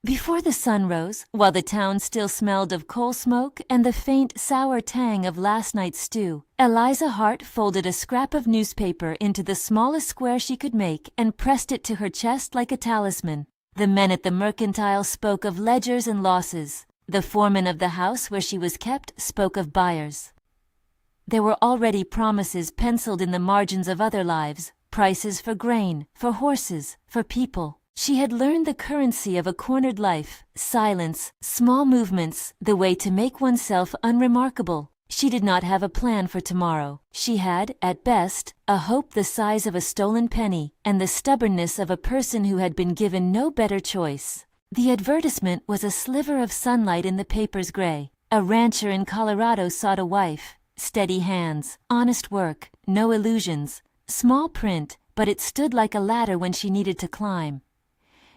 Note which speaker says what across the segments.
Speaker 1: Before the sun rose, while the town still smelled of coal smoke and the faint, sour tang of last night's stew, Eliza Hart folded a scrap of newspaper into the smallest square she could make and pressed it to her chest like a talisman. The men at the mercantile spoke of ledgers and losses. The foreman of the house where she was kept spoke of buyers. There were already promises penciled in the margins of other lives, prices for grain, for horses, for people. She had learned the currency of a cornered life, silence, small movements, the way to make oneself unremarkable. She did not have a plan for tomorrow. She had, at best, a hope the size of a stolen penny, and the stubbornness of a person who had been given no better choice. The advertisement was a sliver of sunlight in the paper's gray. A rancher in Colorado sought a wife. Steady hands, honest work, no illusions. Small print, but it stood like a ladder when she needed to climb.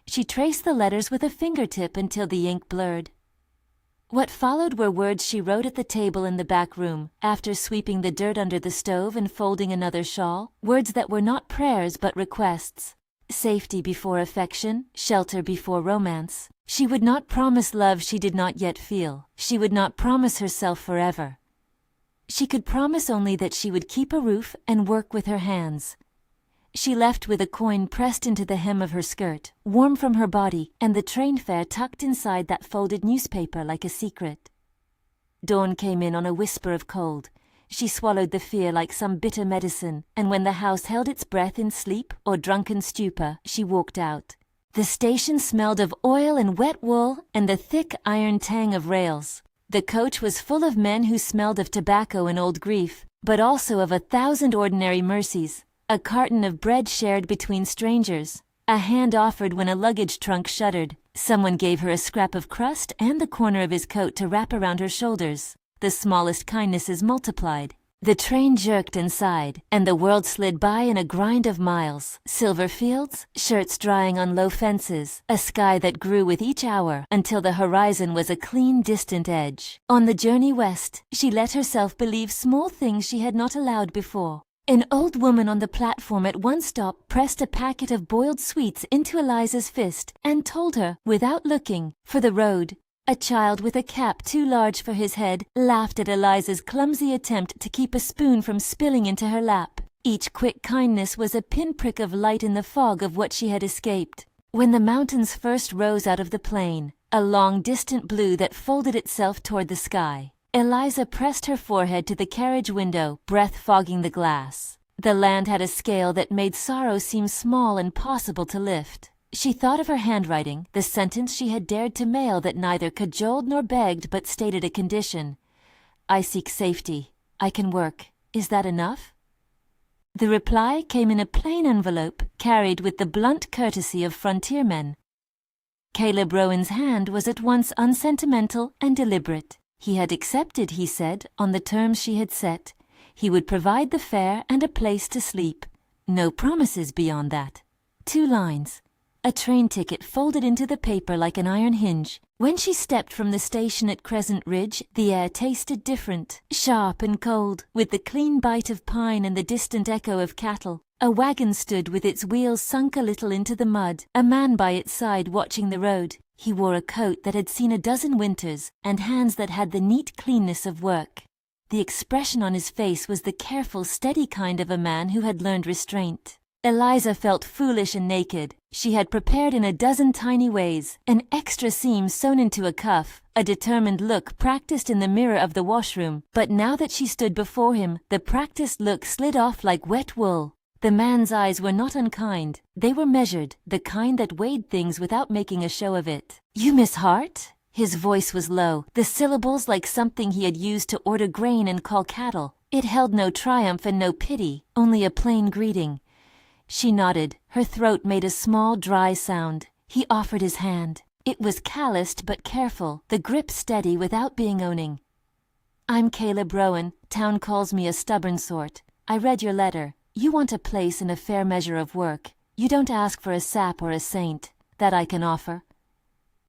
Speaker 1: She traced the letters with a fingertip until the ink blurred. What followed were words she wrote at the table in the back room, after sweeping the dirt under the stove and folding another shawl, words that were not prayers but requests. Safety before affection, shelter before romance. She would not promise love she did not yet feel. She would not promise herself forever. She could promise only that she would keep a roof and work with her hands. She left with a coin pressed into the hem of her skirt, warm from her body, and the train fare tucked inside that folded newspaper like a secret. Dawn came in on a whisper of cold. She swallowed the fear like some bitter medicine, and when the house held its breath in sleep or drunken stupor, she walked out. The station smelled of oil and wet wool and the thick iron tang of rails. The coach was full of men who smelled of tobacco and old grief, but also of 1,000 ordinary mercies. A carton of bread shared between strangers, a hand offered when a luggage trunk shuddered. Someone gave her a scrap of crust and the corner of his coat to wrap around her shoulders. The smallest kindnesses multiplied. The train jerked and sighed, and the world slid by in a grind of miles. Silver fields, shirts drying on low fences, a sky that grew with each hour until the horizon was a clean, distant edge. On the journey west, she let herself believe small things she had not allowed before. An old woman on the platform at one stop pressed a packet of boiled sweets into Eliza's fist and told her, without looking, for the road. A child with a cap too large for his head laughed at Eliza's clumsy attempt to keep a spoon from spilling into her lap. Each quick kindness was a pinprick of light in the fog of what she had escaped. When the mountains first rose out of the plain, a long distant blue that folded itself toward the sky, Eliza pressed her forehead to the carriage window, breath fogging the glass. The land had a scale that made sorrow seem small and possible to lift. She thought of her handwriting, the sentence she had dared to mail that neither cajoled nor begged but stated a condition. I seek safety. I can work. Is that enough? The reply came in a plain envelope carried with the blunt courtesy of frontiermen. Caleb Rowan's hand was at once unsentimental and deliberate. He had accepted, he said, on the terms she had set. He would provide the fare and a place to sleep. No promises beyond that. 2 lines. A train ticket folded into the paper like an iron hinge. When she stepped from the station at Crescent Ridge, the air tasted different, sharp and cold, with the clean bite of pine and the distant echo of cattle. A wagon stood with its wheels sunk a little into the mud, a man by its side watching the road. He wore a coat that had seen a dozen winters, and hands that had the neat cleanness of work. The expression on his face was the careful, steady kind of a man who had learned restraint. Eliza felt foolish and naked. She had prepared in a dozen tiny ways, an extra seam sewn into a cuff, a determined look practiced in the mirror of the washroom, but now that she stood before him, the practiced look slid off like wet wool. The man's eyes were not unkind. They were measured, the kind that weighed things without making a show of it. You, Miss Hart? His voice was low, the syllables like something he had used to order grain and call cattle. It held no triumph and no pity, only a plain greeting. She nodded. Her throat made a small, dry sound. He offered his hand. It was calloused but careful, the grip steady without being owning. I'm Caleb Rowan. Town calls me a stubborn sort. I read your letter. You want a place and a fair measure of work. You don't ask for a sap or a saint. That I can offer.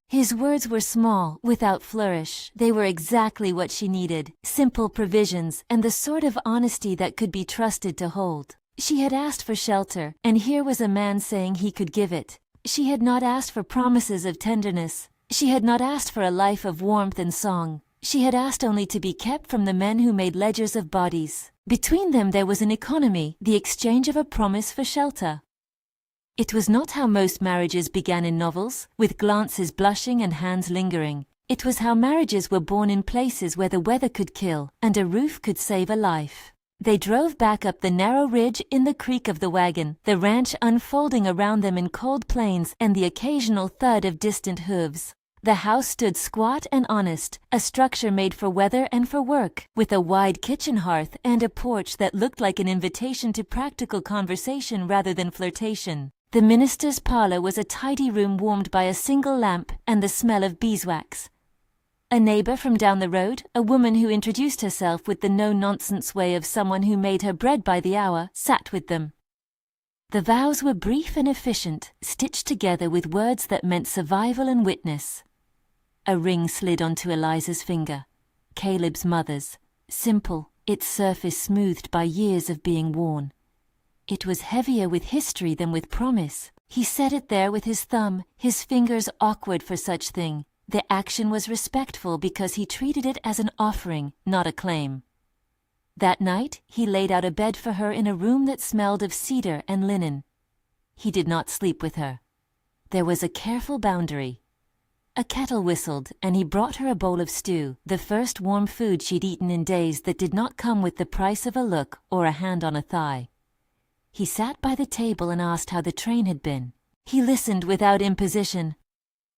Speaker 1: His words were small, without flourish. They were exactly what she needed. Simple provisions, and the sort of honesty that could be trusted to hold. She had asked for shelter, and here was a man saying he could give it. She had not asked for promises of tenderness. She had not asked for a life of warmth and song. She had asked only to be kept from the men who made ledgers of bodies. Between them there was an economy, the exchange of a promise for shelter. It was not how most marriages began in novels, with glances blushing and hands lingering. It was how marriages were born in places where the weather could kill and a roof could save a life. They drove back up the narrow ridge in the creak of the wagon, the ranch unfolding around them in cold plains and the occasional thud of distant hooves. The house stood squat and honest, a structure made for weather and for work, with a wide kitchen hearth and a porch that looked like an invitation to practical conversation rather than flirtation. The minister's parlor was a tidy room warmed by a single lamp and the smell of beeswax. A neighbor from down the road, a woman who introduced herself with the no-nonsense way of someone who made her bread by the hour, sat with them. The vows were brief and efficient, stitched together with words that meant survival and witness. A ring slid onto Eliza's finger, Caleb's mother's, simple, its surface smoothed by years of being worn. It was heavier with history than with promise. He set it there with his thumb, his fingers awkward for such thing. The action was respectful because he treated it as an offering, not a claim. That night, he laid out a bed for her in a room that smelled of cedar and linen. He did not sleep with her. There was a careful boundary. A kettle whistled, and he brought her a bowl of stew, the first warm food she'd eaten in days that did not come with the price of a look or a hand on a thigh. He sat by the table and asked how the train had been. He listened without imposition.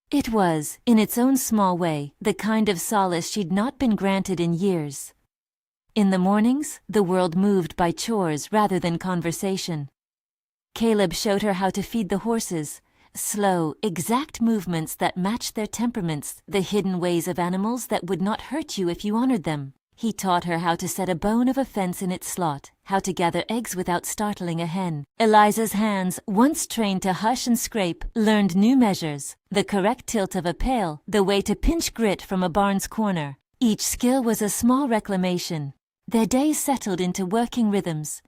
Speaker 1: It was, in its own small way, the kind of solace she'd not been granted in years. In the mornings, the world moved by chores rather than conversation. Caleb showed her how to feed the horses, slow, exact movements that matched their temperaments, the hidden ways of animals that would not hurt you if you honored them. He taught her how to set a bone of a fence in its slot, how to gather eggs without startling a hen. Eliza's hands, once trained to hush and scrape, learned new measures, the correct tilt of a pail, the way to pinch grit from a barn's corner. Each skill was a small reclamation. Their days settled into working rhythms.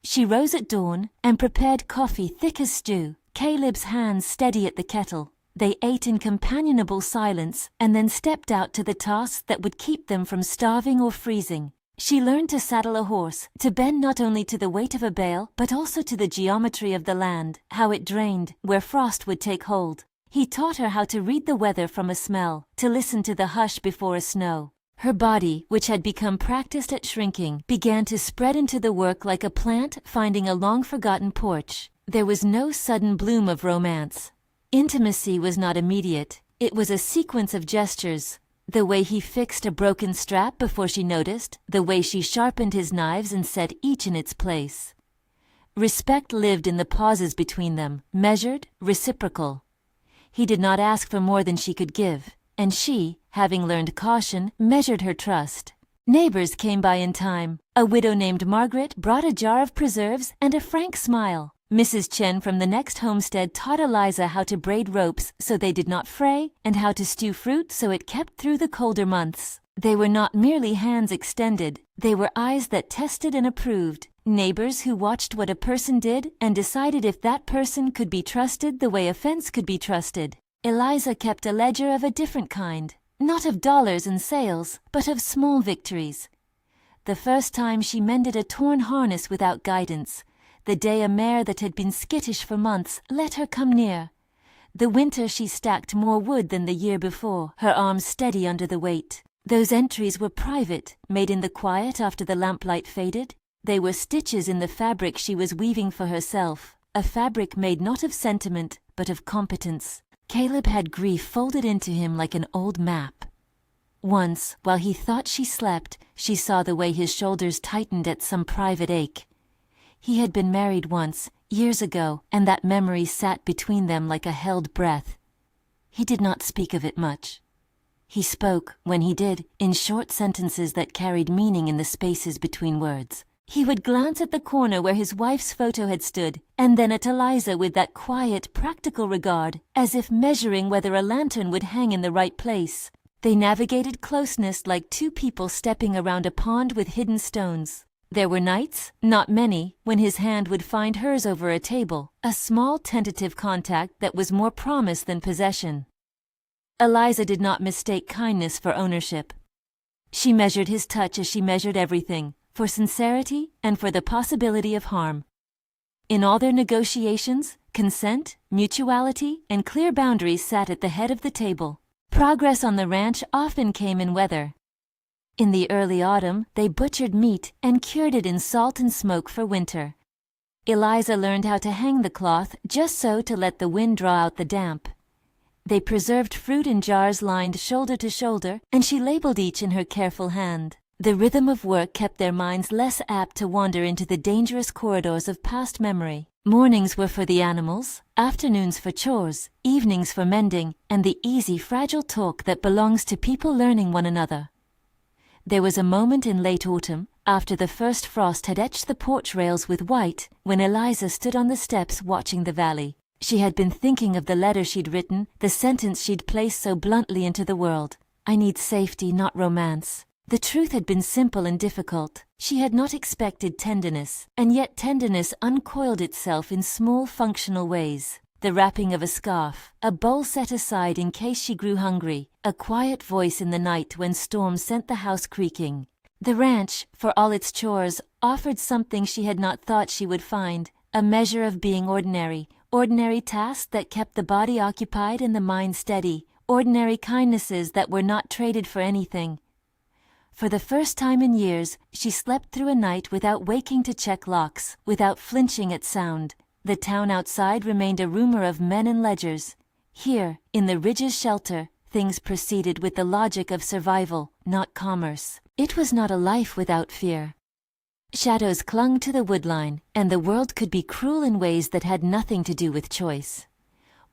Speaker 1: She rose at dawn and prepared coffee thick as stew, Caleb's hands steady at the kettle. They ate in companionable silence and then stepped out to the tasks that would keep them from starving or freezing. She learned to saddle a horse, to bend not only to the weight of a bale, but also to the geometry of the land, how it drained, where frost would take hold. He taught her how to read the weather from a smell, to listen to the hush before a snow. Her body, which had become practiced at shrinking, began to spread into the work like a plant finding a long-forgotten porch. There was no sudden bloom of romance. Intimacy was not immediate. It was a sequence of gestures. The way he fixed a broken strap before she noticed, the way she sharpened his knives and set each in its place. Respect lived in the pauses between them, measured, reciprocal. He did not ask for more than she could give, and she, having learned caution, measured her trust. Neighbors came by in time. A widow named Margaret brought a jar of preserves and a frank smile. Mrs. Chen from the next homestead taught Eliza how to braid ropes so they did not fray, and how to stew fruit so it kept through the colder months. They were not merely hands extended, they were eyes that tested and approved, neighbors who watched what a person did and decided if that person could be trusted the way a fence could be trusted. Eliza kept a ledger of a different kind, not of dollars and sales, but of small victories. The first time she mended a torn harness without guidance, the day a mare that had been skittish for months let her come near. The winter she stacked more wood than the year before, her arms steady under the weight. Those entries were private, made in the quiet after the lamplight faded. They were stitches in the fabric she was weaving for herself, a fabric made not of sentiment, but of competence. Caleb had grief folded into him like an old map. Once, while he thought she slept, she saw the way his shoulders tightened at some private ache. He had been married once, years ago, and that memory sat between them like a held breath. He did not speak of it much. He spoke, when he did, in short sentences that carried meaning in the spaces between words. He would glance at the corner where his wife's photo had stood, and then at Eliza with that quiet, practical regard, as if measuring whether a lantern would hang in the right place. They navigated closeness like two people stepping around a pond with hidden stones. There were nights, not many, when his hand would find hers over a table, a small tentative contact that was more promise than possession. Eliza did not mistake kindness for ownership. She measured his touch as she measured everything, for sincerity and for the possibility of harm. In all their negotiations, consent, mutuality, and clear boundaries sat at the head of the table. Progress on the ranch often came in weather. In the early autumn, they butchered meat and cured it in salt and smoke for winter. Eliza learned how to hang the cloth just so to let the wind draw out the damp. They preserved fruit in jars lined shoulder to shoulder, and she labeled each in her careful hand. The rhythm of work kept their minds less apt to wander into the dangerous corridors of past memory. Mornings were for the animals, afternoons for chores, evenings for mending, and the easy, fragile talk that belongs to people learning one another. There was a moment in late autumn, after the first frost had etched the porch rails with white, when Eliza stood on the steps watching the valley. She had been thinking of the letter she'd written, the sentence she'd placed so bluntly into the world. "I need safety, not romance." The truth had been simple and difficult. She had not expected tenderness, and yet tenderness uncoiled itself in small functional ways. The wrapping of a scarf, a bowl set aside in case she grew hungry, a quiet voice in the night when storms sent the house creaking. The ranch, for all its chores, offered something she had not thought she would find, a measure of being ordinary tasks that kept the body occupied and the mind steady, ordinary kindnesses that were not traded for anything. For the first time in years, she slept through a night without waking to check locks, without flinching at sound. The town outside remained a rumor of men and ledgers. Here, in the ridge's shelter, things proceeded with the logic of survival, not commerce. It was not a life without fear. Shadows clung to the woodline, and the world could be cruel in ways that had nothing to do with choice.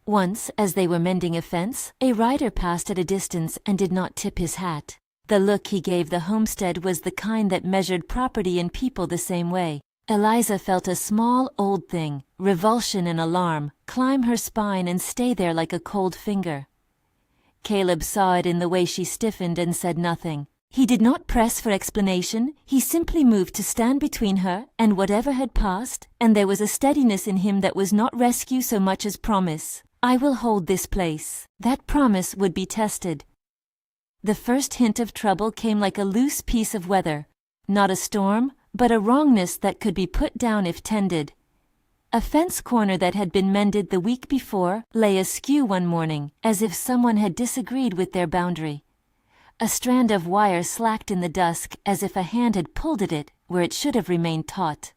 Speaker 1: Once, as they were mending a fence, a rider passed at a distance and did not tip his hat. The look he gave the homestead was the kind that measured property and people the same way. Eliza felt a small, old thing, revulsion and alarm, climb her spine and stay there like a cold finger. Caleb saw it in the way she stiffened and said nothing. He did not press for explanation, he simply moved to stand between her and whatever had passed, and there was a steadiness in him that was not rescue so much as promise. "I will hold this place." That promise would be tested. The first hint of trouble came like a loose piece of weather. Not a storm, but a wrongness that could be put down if tended. A fence corner that had been mended the week before lay askew one morning, as if someone had disagreed with their boundary. A strand of wire slacked in the dusk, as if a hand had pulled at it where it should have remained taut.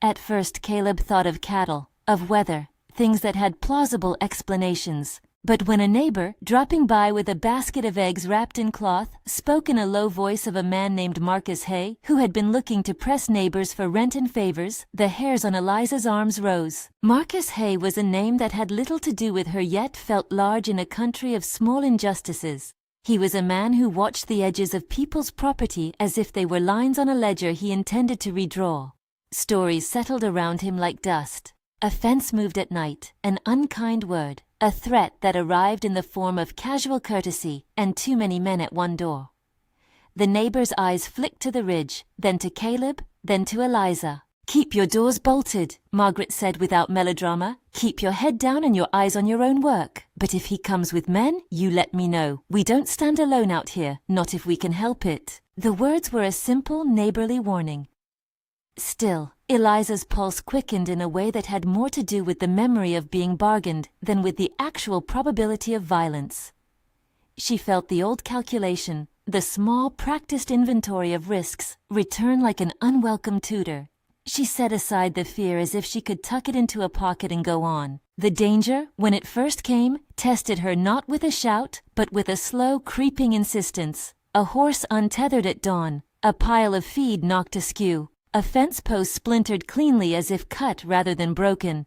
Speaker 1: At first Caleb thought of cattle, of weather, things that had plausible explanations. But when a neighbor, dropping by with a basket of eggs wrapped in cloth, spoke in a low voice of a man named Marcus Hay, who had been looking to press neighbors for rent and favors, the hairs on Eliza's arms rose. Marcus Hay was a name that had little to do with her yet felt large in a country of small injustices. He was a man who watched the edges of people's property as if they were lines on a ledger he intended to redraw. Stories settled around him like dust. A fence moved at night, an unkind word, a threat that arrived in the form of casual courtesy, and too many men at one door. The neighbor's eyes flicked to the ridge, then to Caleb, then to Eliza. "Keep your doors bolted," Margaret said without melodrama. "Keep your head down and your eyes on your own work. But if he comes with men, you let me know. We don't stand alone out here, not if we can help it." The words were a simple, neighborly warning. Still, Eliza's pulse quickened in a way that had more to do with the memory of being bargained than with the actual probability of violence. She felt the old calculation, the small, practiced inventory of risks, return like an unwelcome tutor. She set aside the fear as if she could tuck it into a pocket and go on. The danger, when it first came, tested her not with a shout, but with a slow, creeping insistence. A horse untethered at dawn, a pile of feed knocked askew, a fence post splintered cleanly as if cut rather than broken.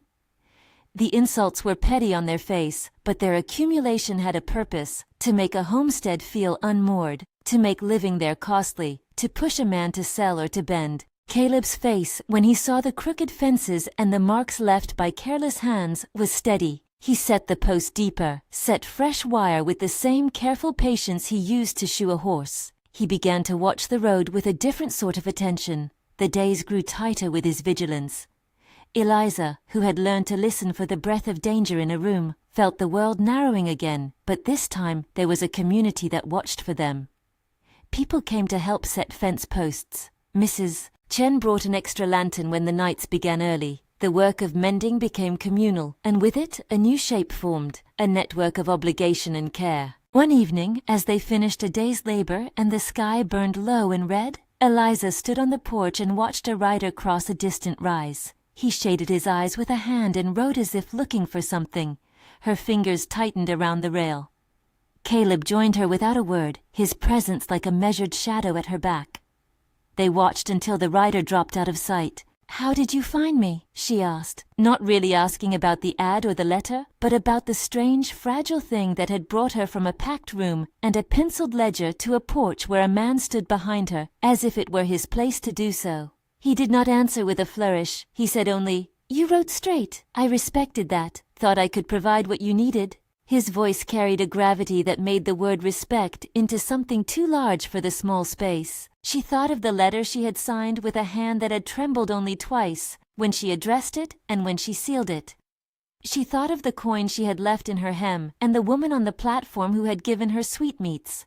Speaker 1: The insults were petty on their face, but their accumulation had a purpose, to make a homestead feel unmoored, to make living there costly, to push a man to sell or to bend. Caleb's face, when he saw the crooked fences and the marks left by careless hands, was steady. He set the post deeper, set fresh wire with the same careful patience he used to shoe a horse. He began to watch the road with a different sort of attention. The days grew tighter with his vigilance. Eliza, who had learned to listen for the breath of danger in a room, felt the world narrowing again, but this time there was a community that watched for them. People came to help set fence posts. Mrs. Chen brought an extra lantern when the nights began early. The work of mending became communal, and with it a new shape formed, a network of obligation and care. One evening, as they finished a day's labor and the sky burned low and red, Eliza stood on the porch and watched a rider cross a distant rise. He shaded his eyes with a hand and rode as if looking for something. Her fingers tightened around the rail. Caleb joined her without a word, his presence like a measured shadow at her back. They watched until the rider dropped out of sight. "How did you find me?" she asked, not really asking about the ad or the letter, but about the strange, fragile thing that had brought her from a packed room and a penciled ledger to a porch where a man stood behind her, as if it were his place to do so. He did not answer with a flourish. He said only, "You wrote straight. I respected that. Thought I could provide what you needed." His voice carried a gravity that made the word respect into something too large for the small space. She thought of the letter she had signed with a hand that had trembled only twice, when she addressed it and when she sealed it. She thought of the coin she had left in her hem and the woman on the platform who had given her sweetmeats.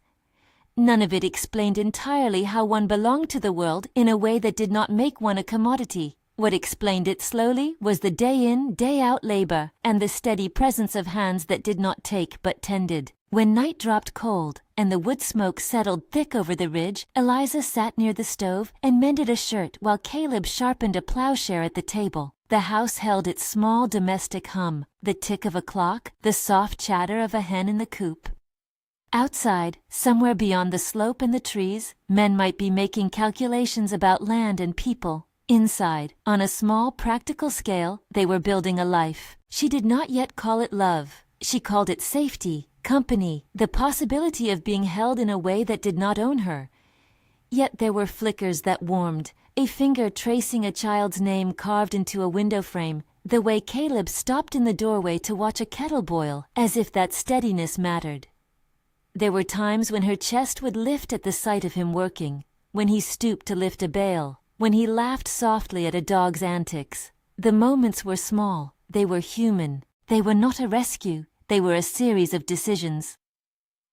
Speaker 1: None of it explained entirely how one belonged to the world in a way that did not make one a commodity. What explained it slowly was the day-in, day-out labor and the steady presence of hands that did not take but tended. When night dropped cold and the wood smoke settled thick over the ridge, Eliza sat near the stove and mended a shirt while Caleb sharpened a plowshare at the table. The house held its small domestic hum, the tick of a clock, the soft chatter of a hen in the coop. Outside, somewhere beyond the slope and the trees, men might be making calculations about land and people. Inside, on a small, practical scale, they were building a life. She did not yet call it love. She called it safety, company, the possibility of being held in a way that did not own her. Yet there were flickers that warmed, a finger tracing a child's name carved into a window frame, the way Caleb stopped in the doorway to watch a kettle boil, as if that steadiness mattered. There were times when her chest would lift at the sight of him working, when he stooped to lift a bale, when he laughed softly at a dog's antics. The moments were small, they were human. They were not a rescue, they were a series of decisions.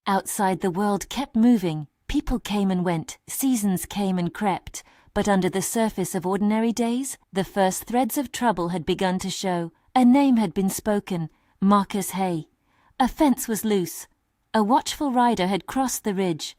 Speaker 1: Outside the world kept moving, people came and went, seasons came and crept, but under the surface of ordinary days, the first threads of trouble had begun to show. A name had been spoken, Marcus Hay. A fence was loose. A watchful rider had crossed the ridge.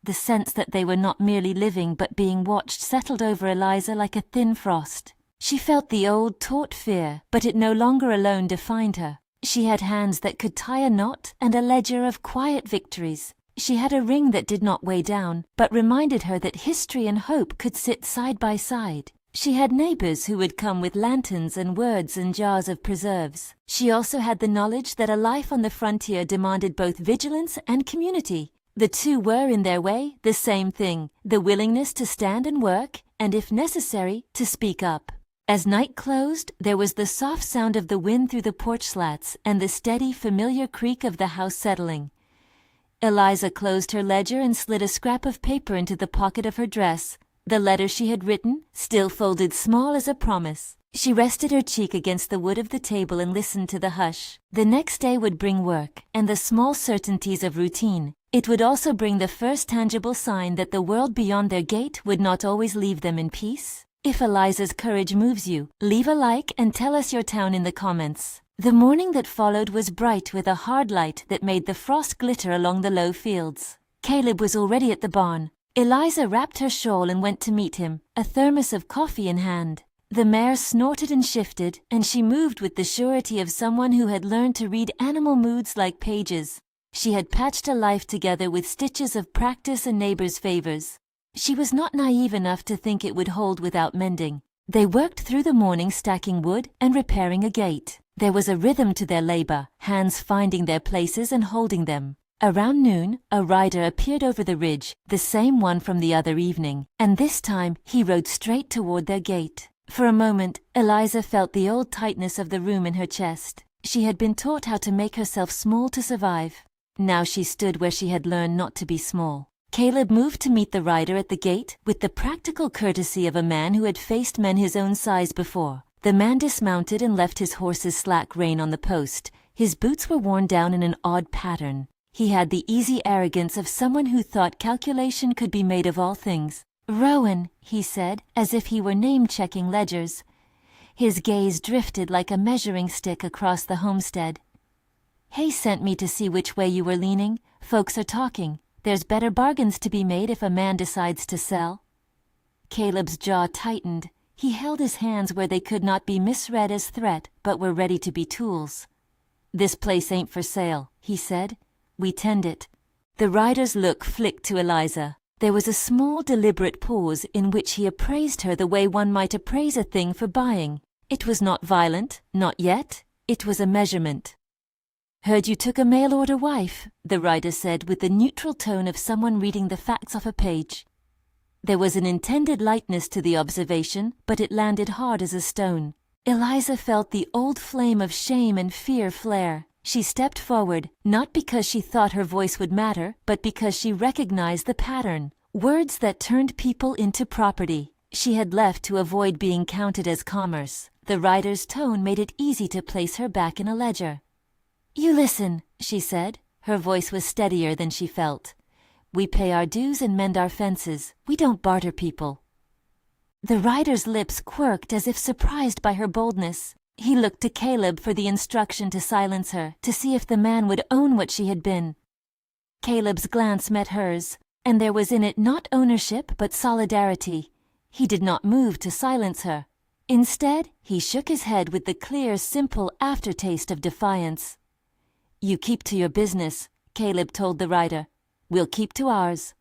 Speaker 1: The sense that they were not merely living but being watched settled over Eliza like a thin frost. She felt the old taut fear, but it no longer alone defined her. She had hands that could tie a knot and a ledger of quiet victories. She had a ring that did not weigh down, but reminded her that history and hope could sit side by side. She had neighbors who would come with lanterns and words and jars of preserves. She also had the knowledge that a life on the frontier demanded both vigilance and community. The two were, in their way, the same thing, the willingness to stand and work, and if necessary, to speak up. As night closed, there was the soft sound of the wind through the porch slats and the steady, familiar creak of the house settling. Eliza closed her ledger and slid a scrap of paper into the pocket of her dress. The letter she had written, still folded small as a promise. She rested her cheek against the wood of the table and listened to the hush. The next day would bring work and the small certainties of routine. It would also bring the first tangible sign that the world beyond their gate would not always leave them in peace. If Eliza's courage moves you, leave a like and tell us your town in the comments. The morning that followed was bright with a hard light that made the frost glitter along the low fields. Caleb was already at the barn. Eliza wrapped her shawl and went to meet him, a thermos of coffee in hand. The mare snorted and shifted, and she moved with the surety of someone who had learned to read animal moods like pages. She had patched a life together with stitches of practice and neighbors' favors. She was not naive enough to think it would hold without mending. They worked through the morning stacking wood and repairing a gate. There was a rhythm to their labor, hands finding their places and holding them. Around noon, a rider appeared over the ridge, the same one from the other evening, and this time he rode straight toward their gate. For a moment, Eliza felt the old tightness of the room in her chest. She had been taught how to make herself small to survive. Now she stood where she had learned not to be small. Caleb moved to meet the rider at the gate with the practical courtesy of a man who had faced men his own size before. The man dismounted and left his horse's slack rein on the post. His boots were worn down in an odd pattern. He had the easy arrogance of someone who thought calculation could be made of all things. "Rowan," he said, as if he were name-checking ledgers. His gaze drifted like a measuring stick across the homestead. "Hay sent me to see which way you were leaning. Folks are talking. There's better bargains to be made if a man decides to sell." Caleb's jaw tightened. He held his hands where they could not be misread as threat, but were ready to be tools. "This place ain't for sale," he said. "We tend it." The rider's look flicked to Eliza. There was a small, deliberate pause in which he appraised her the way one might appraise a thing for buying. It was not violent, not yet. It was a measurement. "Heard you took a mail-order wife," the rider said with the neutral tone of someone reading the facts off a page. There was an intended lightness to the observation, but it landed hard as a stone. Eliza felt the old flame of shame and fear flare. She stepped forward, not because she thought her voice would matter, but because she recognized the pattern. Words that turned people into property. She had left to avoid being counted as commerce. The rider's tone made it easy to place her back in a ledger. "You listen," she said. Her voice was steadier than she felt. "We pay our dues and mend our fences. We don't barter people." The rider's lips quirked as if surprised by her boldness. He looked to Caleb for the instruction to silence her, to see if the man would own what she had been. Caleb's glance met hers, and there was in it not ownership but solidarity. He did not move to silence her. Instead, he shook his head with the clear, simple aftertaste of defiance. "You keep to your business," Caleb told the rider. "We'll keep to ours."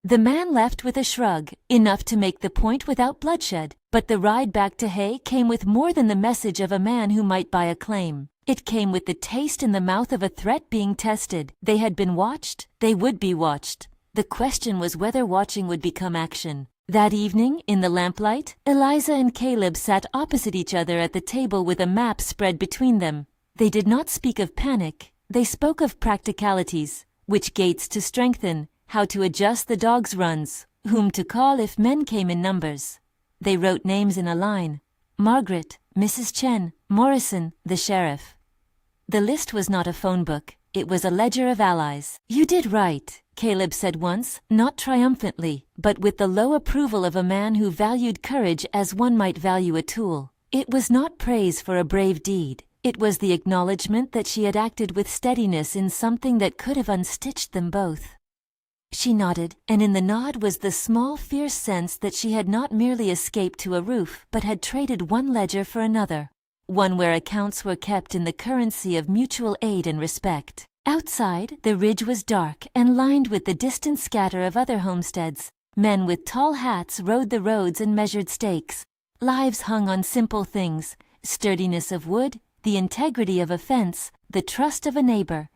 Speaker 1: The man left with a shrug, enough to make the point without bloodshed, but the ride back to Hay came with more than the message of a man who might buy a claim. It came with the taste in the mouth of a threat being tested. They had been watched. They would be watched. The question was whether watching would become action. That evening, in the lamplight, Eliza and Caleb sat opposite each other at the table with a map spread between them. They did not speak of panic. They spoke of practicalities, which gates to strengthen, how to adjust the dogs' runs, whom to call if men came in numbers. They wrote names in a line. Margaret, Mrs. Chen, Morrison, the sheriff. The list was not a phone book. It was a ledger of allies. "You did right," Caleb said once, not triumphantly, but with the low approval of a man who valued courage as one might value a tool. It was not praise for a brave deed. It was the acknowledgement that she had acted with steadiness in something that could have unstitched them both. She nodded, and in the nod was the small, fierce sense that she had not merely escaped to a roof, but had traded one ledger for another, one where accounts were kept in the currency of mutual aid and respect. Outside, the ridge was dark and lined with the distant scatter of other homesteads. Men with tall hats rode the roads and measured stakes. Lives hung on simple things: sturdiness of wood, the integrity of a fence, the trust of a neighbor.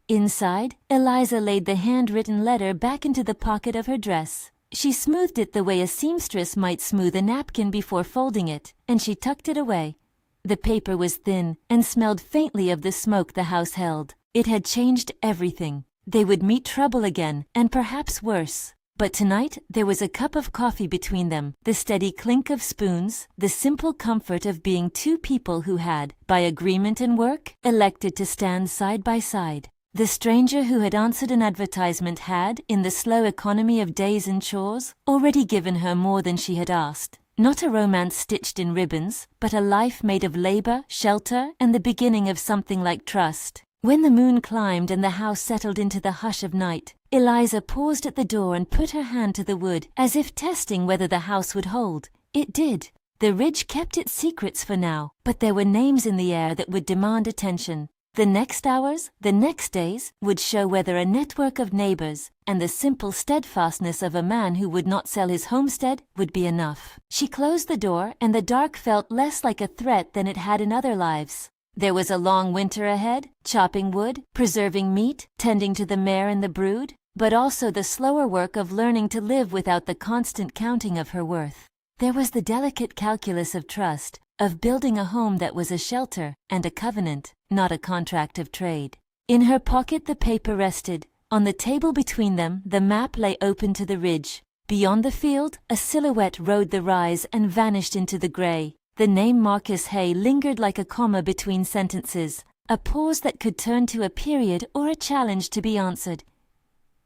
Speaker 1: Inside, Eliza laid the handwritten letter back into the pocket of her dress. She smoothed it the way a seamstress might smooth a napkin before folding it, and she tucked it away. The paper was thin and smelled faintly of the smoke the house held. It had changed everything. They would meet trouble again, and perhaps worse. But tonight there was a cup of coffee between them, the steady clink of spoons, the simple comfort of being two people who had, by agreement and work, elected to stand side by side. The stranger who had answered an advertisement had, in the slow economy of days and chores, already given her more than she had asked. Not a romance stitched in ribbons, but a life made of labor, shelter, and the beginning of something like trust. When the moon climbed and the house settled into the hush of night, Eliza paused at the door and put her hand to the wood, as if testing whether the house would hold. It did. The ridge kept its secrets for now, but there were names in the air that would demand attention. The next hours, the next days, would show whether a network of neighbors and the simple steadfastness of a man who would not sell his homestead would be enough. She closed the door, and the dark felt less like a threat than it had in other lives. There was a long winter ahead, chopping wood, preserving meat, tending to the mare and the brood, but also the slower work of learning to live without the constant counting of her worth. There was the delicate calculus of trust, of building a home that was a shelter and a covenant, not a contract of trade. In her pocket the paper rested, On the table between them, the map lay open to the ridge. Beyond the field, a silhouette rode the rise and vanished into the grey. The name Marcus Hay lingered like a comma between sentences, a pause that could turn to a period or a challenge to be answered.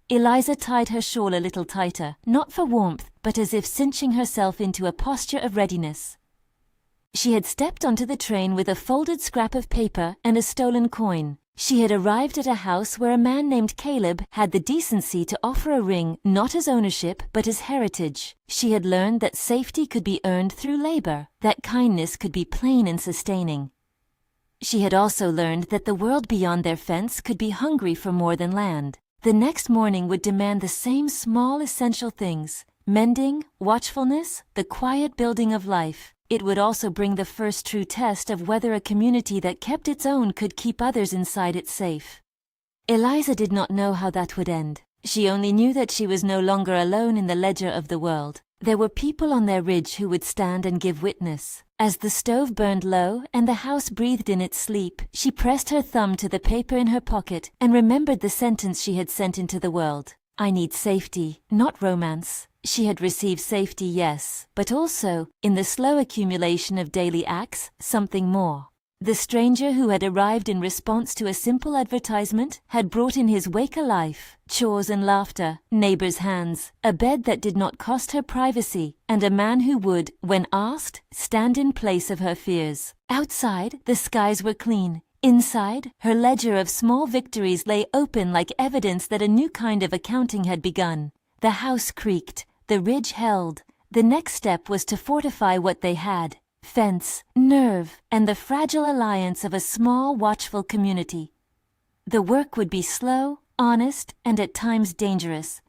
Speaker 1: Eliza tied her shawl a little tighter, not for warmth, but as if cinching herself into a posture of readiness. She had stepped onto the train with a folded scrap of paper and a stolen coin. She had arrived at a house where a man named Caleb had the decency to offer a ring not as ownership but as heritage. She had learned that safety could be earned through labor, that kindness could be plain and sustaining. She had also learned that the world beyond their fence could be hungry for more than land. The next morning would demand the same small essential things: mending, watchfulness, the quiet building of life. It would also bring the first true test of whether a community that kept its own could keep others inside it safe. Eliza did not know how that would end. She only knew that she was no longer alone in the ledger of the world. There were people on their ridge who would stand and give witness. As the stove burned low and the house breathed in its sleep, she pressed her thumb to the paper in her pocket and remembered the sentence she had sent into the world. I need safety, not romance. She had received safety, yes, but also, in the slow accumulation of daily acts, something more. The stranger who had arrived in response to a simple advertisement had brought in his wake a life, chores and laughter, neighbors' hands, a bed that did not cost her privacy, and a man who would, when asked, stand in place of her fears. Outside, the skies were clean. Inside, her ledger of small victories lay open like evidence that a new kind of accounting had begun. The house creaked, the ridge held. The next step was to fortify what they had: fence, nerve, and the fragile alliance of a small, watchful community. The work would be slow, honest, and at times dangerous.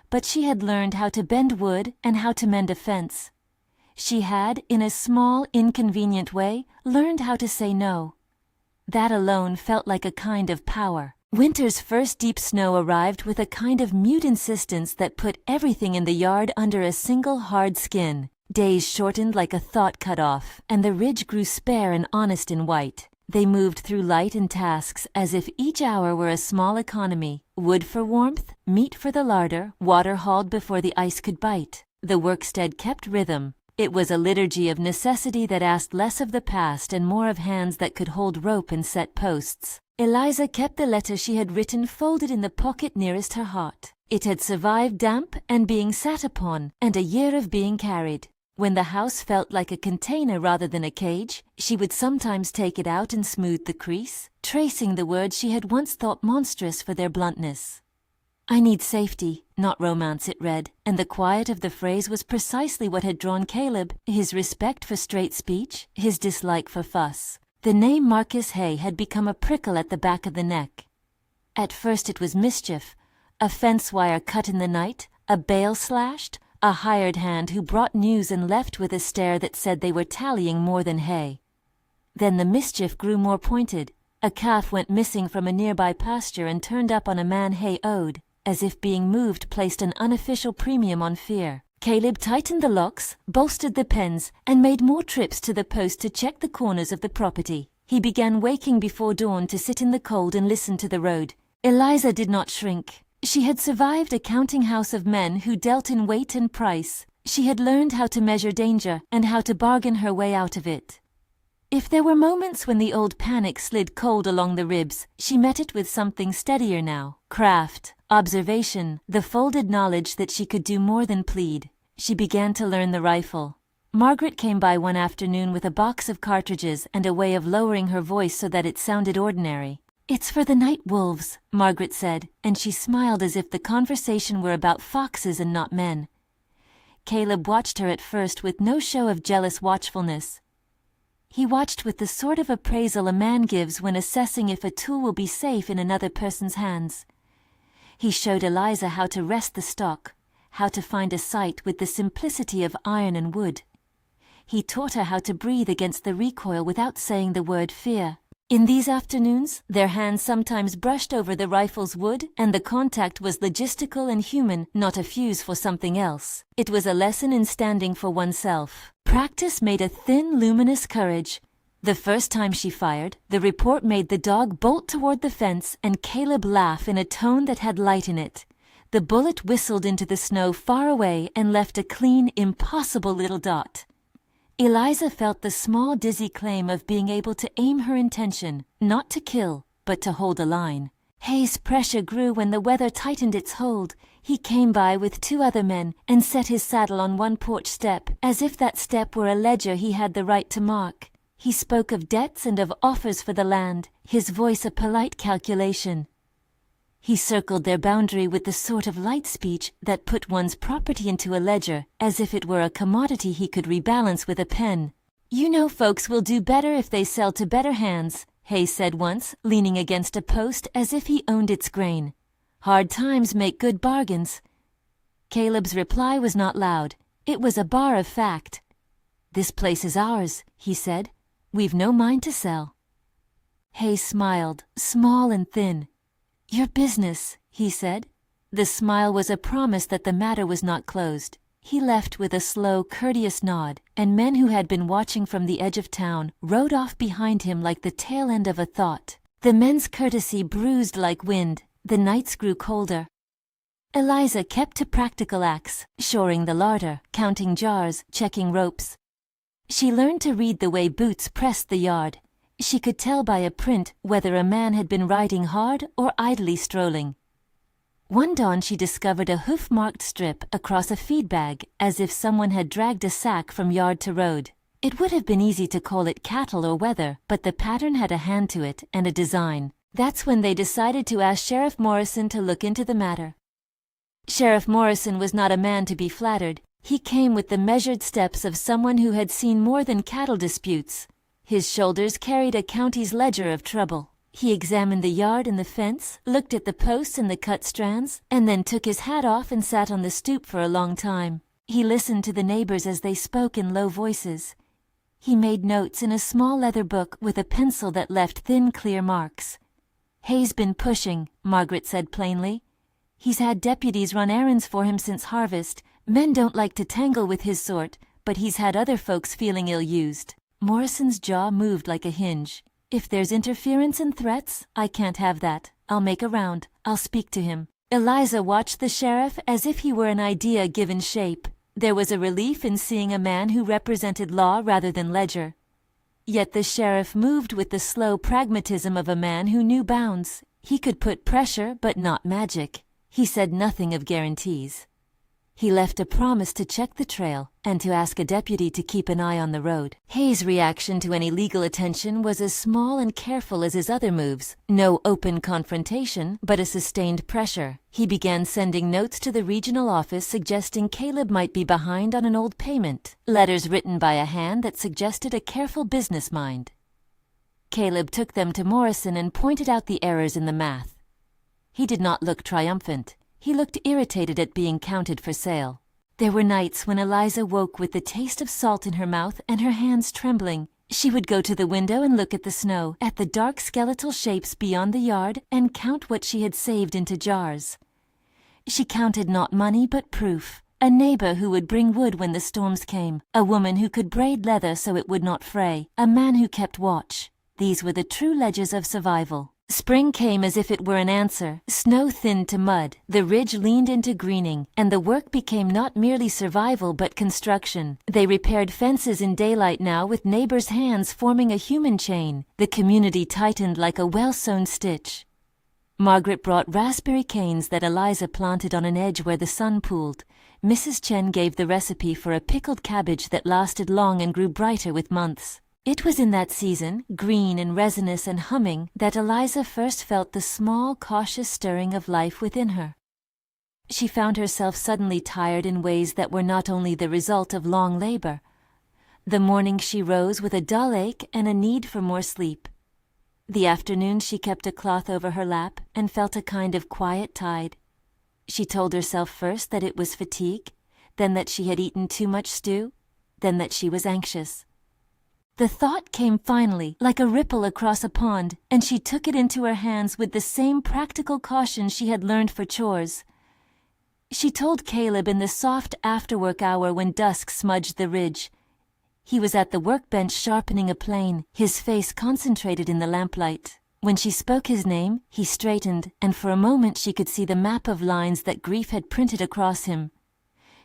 Speaker 1: But she had learned how to bend wood and how to mend a fence. She had, in a small, inconvenient way, learned how to say no. That alone felt like a kind of power. Winter's first deep snow arrived with a kind of mute insistence that put everything in the yard under a single hard skin. Days shortened like a thought cut off, and the ridge grew spare and honest in white. They moved through light and tasks as if each hour were a small economy. Wood for warmth, meat for the larder, water hauled before the ice could bite. The workstead kept rhythm. It was a liturgy of necessity that asked less of the past and more of hands that could hold rope and set posts. Eliza kept the letter she had written folded in the pocket nearest her heart. It had survived damp and being sat upon, and a year of being carried. When the house felt like a container rather than a cage, she would sometimes take it out and smooth the crease, tracing the words she had once thought monstrous for their bluntness. I need safety, not romance, it read, and the quiet of the phrase was precisely what had drawn Caleb, his respect for straight speech, his dislike for fuss. The name Marcus Hay had become a prickle at the back of the neck. At first it was mischief, a fence wire cut in the night, a bale slashed, a hired hand who brought news and left with a stare that said they were tallying more than hay. Then the mischief grew more pointed. A calf went missing from a nearby pasture and turned up on a man Hay owed, as if being moved placed an unofficial premium on fear. Caleb tightened the locks, bolstered the pens, and made more trips to the post to check the corners of the property. He began waking before dawn to sit in the cold and listen to the road. Eliza did not shrink. She had survived a counting house of men who dealt in weight and price. She had learned how to measure danger and how to bargain her way out of it. If there were moments when the old panic slid cold along the ribs, she met it with something steadier now. Craft, observation, the folded knowledge that she could do more than plead. She began to learn the rifle. Margaret came by one afternoon with a box of cartridges and a way of lowering her voice so that it sounded ordinary. It's for the night wolves, Margaret said, and she smiled as if the conversation were about foxes and not men. Caleb watched her at first with no show of jealous watchfulness. He watched with the sort of appraisal a man gives when assessing if a tool will be safe in another person's hands. He showed Eliza how to rest the stock, how to find a sight with the simplicity of iron and wood. He taught her how to breathe against the recoil without saying the word fear. In these afternoons, their hands sometimes brushed over the rifle's wood, and the contact was logistical and human, not a fuse for something else. It was a lesson in standing for oneself. Practice made a thin, luminous courage. The first time she fired, the report made the dog bolt toward the fence and Caleb laugh in a tone that had light in it. The bullet whistled into the snow far away and left a clean, impossible little dot. Eliza felt the small, dizzy claim of being able to aim her intention, not to kill, but to hold a line. Hayes' pressure grew when the weather tightened its hold. He came by with 2 other men and set his saddle on one porch step, as if that step were a ledger he had the right to mark. He spoke of debts and of offers for the land, his voice a polite calculation. He circled their boundary with the sort of light speech that put one's property into a ledger, as if it were a commodity he could rebalance with a pen. "You know folks will do better if they sell to better hands," Hayes said once, leaning against a post as if he owned its grain. "Hard times make good bargains." Caleb's reply was not loud. It was a bar of fact. "This place is ours," he said. "We've no mind to sell." Hayes smiled, small and thin. "Your business," he said. The smile was a promise that the matter was not closed. He left with a slow, courteous nod, and men who had been watching from the edge of town rode off behind him like the tail end of a thought. The men's courtesy bruised like wind. The nights grew colder. Eliza kept to practical acts, shoring the larder, counting jars, checking ropes. She learned to read the way boots pressed the yard. She could tell by a print whether a man had been riding hard or idly strolling. One dawn she discovered a hoof-marked strip across a feed bag, as if someone had dragged a sack from yard to road. It would have been easy to call it cattle or weather, but the pattern had a hand to it and a design. That's when they decided to ask Sheriff Morrison to look into the matter. Sheriff Morrison was not a man to be flattered. He came with the measured steps of someone who had seen more than cattle disputes. His shoulders carried a county's ledger of trouble. He examined the yard and the fence, looked at the posts and the cut strands, and then took his hat off and sat on the stoop for a long time. He listened to the neighbors as they spoke in low voices. He made notes in a small leather book with a pencil that left thin, clear marks. "Hayes been pushing," Margaret said plainly. "He's had deputies run errands for him since harvest. Men don't like to tangle with his sort, but he's had other folks feeling ill-used." Morrison's jaw moved like a hinge. "If there's interference and threats, I can't have that. I'll make a round. I'll speak to him." Eliza watched the sheriff as if he were an idea given shape. There was a relief in seeing a man who represented law rather than ledger. Yet the sheriff moved with the slow pragmatism of a man who knew bounds. He could put pressure, but not magic. He said nothing of guarantees. He left a promise to check the trail and to ask a deputy to keep an eye on the road. Hayes' reaction to any legal attention was as small and careful as his other moves. No open confrontation, but a sustained pressure. He began sending notes to the regional office suggesting Caleb might be behind on an old payment, letters written by a hand that suggested a careful business mind. Caleb took them to Morrison and pointed out the errors in the math. He did not look triumphant. He looked irritated at being counted for sale. There were nights when Eliza woke with the taste of salt in her mouth and her hands trembling. She would go to the window and look at the snow, at the dark skeletal shapes beyond the yard, and count what she had saved into jars. She counted not money but proof. A neighbor who would bring wood when the storms came, a woman who could braid leather so it would not fray, a man who kept watch. These were the true ledgers of survival. Spring came as if it were an answer. Snow thinned to mud, the ridge leaned into greening, and the work became not merely survival but construction. They repaired fences in daylight now with neighbors' hands forming a human chain. The community tightened like a well-sewn stitch. Margaret brought raspberry canes that Eliza planted on an edge where the sun pooled. Mrs. Chen gave the recipe for a pickled cabbage that lasted long and grew brighter with months. It was in that season, green and resinous and humming, that Eliza first felt the small, cautious stirring of life within her. She found herself suddenly tired in ways that were not only the result of long labor. The morning she rose with a dull ache and a need for more sleep. The afternoon she kept a cloth over her lap and felt a kind of quiet tide. She told herself first that it was fatigue, then that she had eaten too much stew, then that she was anxious. The thought came finally, like a ripple across a pond, and she took it into her hands with the same practical caution she had learned for chores. She told Caleb in the soft afterwork hour when dusk smudged the ridge, He was at the workbench sharpening a plane, his face concentrated in the lamplight. When she spoke his name, he straightened, and for a moment she could see the map of lines that grief had printed across him.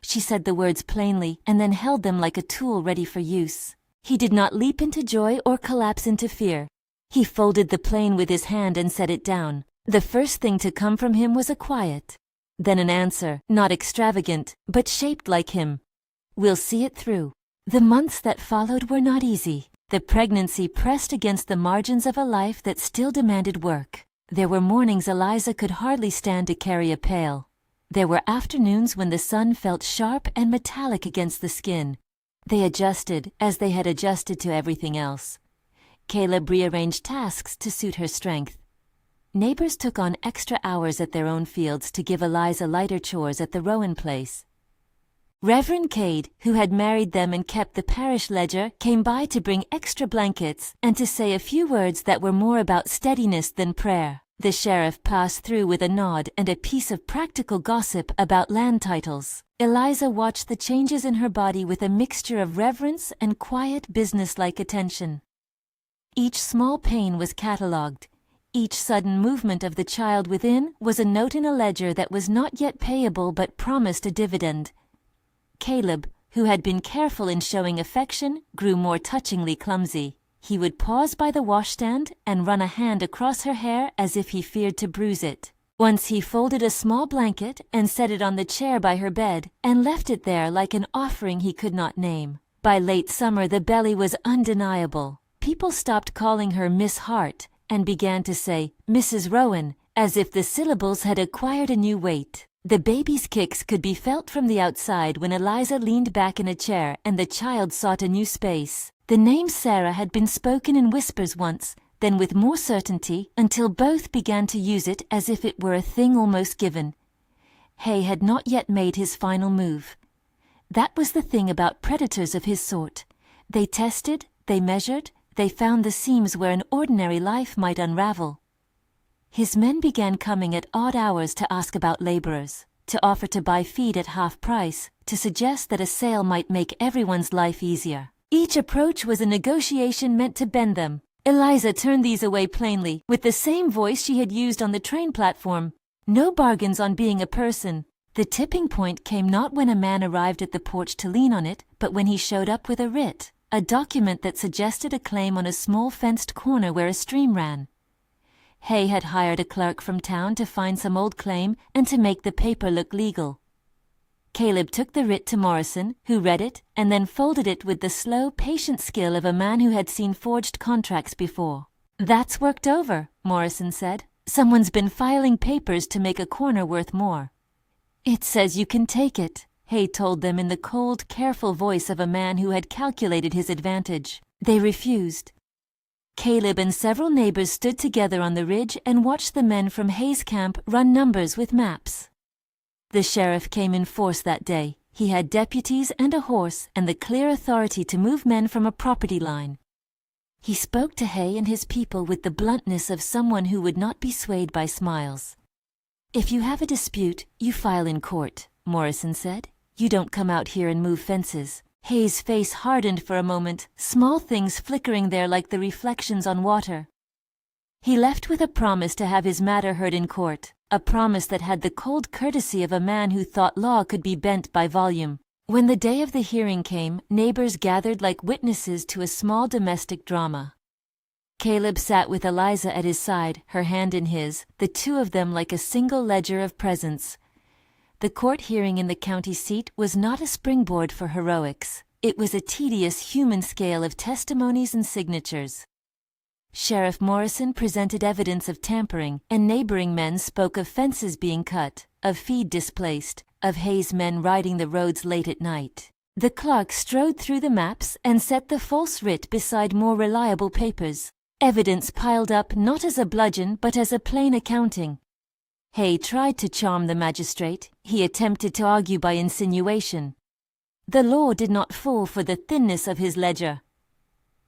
Speaker 1: She said the words plainly, and then held them like a tool ready for use. He did not leap into joy or collapse into fear. He folded the plane with his hand and set it down. The first thing to come from him was a quiet. Then an answer, not extravagant, but shaped like him. "We'll see it through." The months that followed were not easy. The pregnancy pressed against the margins of a life that still demanded work. There were mornings Eliza could hardly stand to carry a pail. There were afternoons when the sun felt sharp and metallic against the skin. They adjusted, as they had adjusted to everything else. Caleb rearranged tasks to suit her strength. Neighbors took on extra hours at their own fields to give Eliza lighter chores at the Rowan place. Reverend Cade, who had married them and kept the parish ledger, came by to bring extra blankets and to say a few words that were more about steadiness than prayer. The sheriff passed through with a nod and a piece of practical gossip about land titles. Eliza watched the changes in her body with a mixture of reverence and quiet businesslike attention. Each small pain was catalogued. Each sudden movement of the child within was a note in a ledger that was not yet payable but promised a dividend. Caleb, who had been careful in showing affection, grew more touchingly clumsy. He would pause by the washstand and run a hand across her hair as if he feared to bruise it. Once he folded a small blanket and set it on the chair by her bed and left it there like an offering he could not name. By late summer the belly was undeniable. People stopped calling her Miss Hart and began to say Mrs. Rowan, as if the syllables had acquired a new weight. The baby's kicks could be felt from the outside when Eliza leaned back in a chair and the child sought a new space. The name Sarah had been spoken in whispers once, then with more certainty, until both began to use it as if it were a thing almost given. Hay had not yet made his final move. That was the thing about predators of his sort. They tested, they measured, they found the seams where an ordinary life might unravel. His men began coming at odd hours to ask about laborers, to offer to buy feed at half price, to suggest that a sale might make everyone's life easier. Each approach was a negotiation meant to bend them. Eliza turned these away plainly, with the same voice she had used on the train platform. No bargains on being a person. The tipping point came not when a man arrived at the porch to lean on it, but when he showed up with a writ, a document that suggested a claim on a small fenced corner where a stream ran. Hay had hired a clerk from town to find some old claim and to make the paper look legal. Caleb took the writ to Morrison, who read it, and then folded it with the slow, patient skill of a man who had seen forged contracts before. "That's worked over," Morrison said. "Someone's been filing papers to make a corner worth more." "It says you can take it," Hay told them in the cold, careful voice of a man who had calculated his advantage. They refused. Caleb and several neighbors stood together on the ridge and watched the men from Hay's camp run numbers with maps. The sheriff came in force that day. He had deputies and a horse and the clear authority to move men from a property line. He spoke to Hay and his people with the bluntness of someone who would not be swayed by smiles. "If you have a dispute, you file in court," Morrison said. "You don't come out here and move fences." Hay's face hardened for a moment, small things flickering there like the reflections on water. He left with a promise to have his matter heard in court, a promise that had the cold courtesy of a man who thought law could be bent by volume. When the day of the hearing came, neighbors gathered like witnesses to a small domestic drama. Caleb sat with Eliza at his side, her hand in his, the two of them like a single ledger of presence. The court hearing in the county seat was not a springboard for heroics. It was a tedious human scale of testimonies and signatures. Sheriff Morrison presented evidence of tampering, and neighboring men spoke of fences being cut, of feed displaced, of Hay's men riding the roads late at night. The clerk strode through the maps and set the false writ beside more reliable papers. Evidence piled up not as a bludgeon but as a plain accounting. Hay tried to charm the magistrate. He attempted to argue by insinuation. The law did not fall for the thinness of his ledger.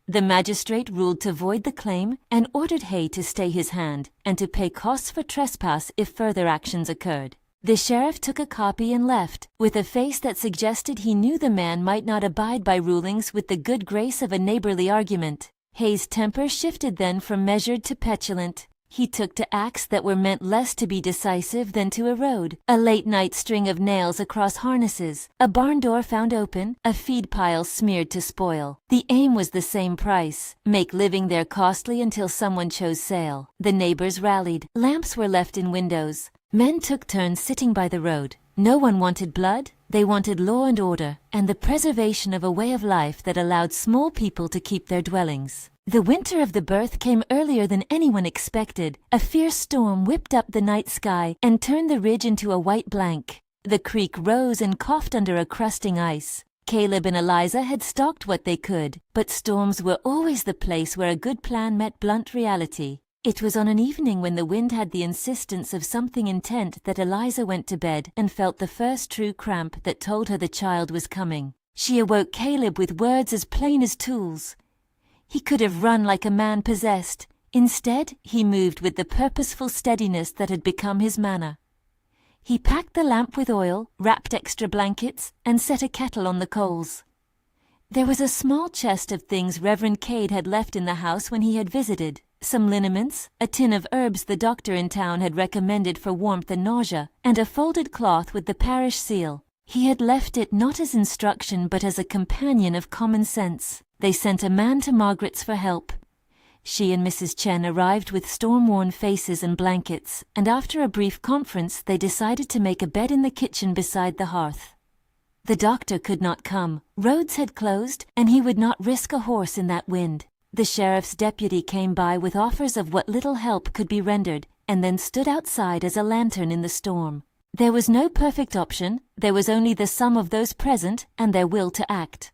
Speaker 1: The magistrate ruled to void the claim and ordered Hay to stay his hand and to pay costs for trespass if further actions occurred. The sheriff took a copy and left, with a face that suggested he knew the man might not abide by rulings with the good grace of a neighborly argument. Hay's temper shifted then from measured to petulant. He took to acts that were meant less to be decisive than to erode. A late-night string of nails across harnesses, a barn door found open, a feed pile smeared to spoil. The aim was the same price: make living there costly until someone chose sale. The neighbors rallied. Lamps were left in windows. Men took turns sitting by the road. No one wanted blood. They wanted law and order, and the preservation of a way of life that allowed small people to keep their dwellings. The winter of the birth came earlier than anyone expected. A fierce storm whipped up the night sky and turned the ridge into a white blank. The creek rose and coughed under a crusting ice. Caleb and Eliza had stalked what they could, but storms were always the place where a good plan met blunt reality. It was on an evening when the wind had the insistence of something intent that Eliza went to bed and felt the first true cramp that told her the child was coming. She awoke Caleb with words as plain as tools. He could have run like a man possessed. Instead, he moved with the purposeful steadiness that had become his manner. He packed the lamp with oil, wrapped extra blankets, and set a kettle on the coals. There was a small chest of things Reverend Cade had left in the house when he had visited. Some liniments, a tin of herbs the doctor in town had recommended for warmth and nausea, and a folded cloth with the parish seal. He had left it not as instruction but as a companion of common sense. They sent a man to Margaret's for help. She and Mrs. Chen arrived with storm-worn faces and blankets, and after a brief conference they decided to make a bed in the kitchen beside the hearth. The doctor could not come. Roads had closed, and he would not risk a horse in that wind. The sheriff's deputy came by with offers of what little help could be rendered, and then stood outside as a lantern in the storm. There was no perfect option. There was only the sum of those present and their will to act.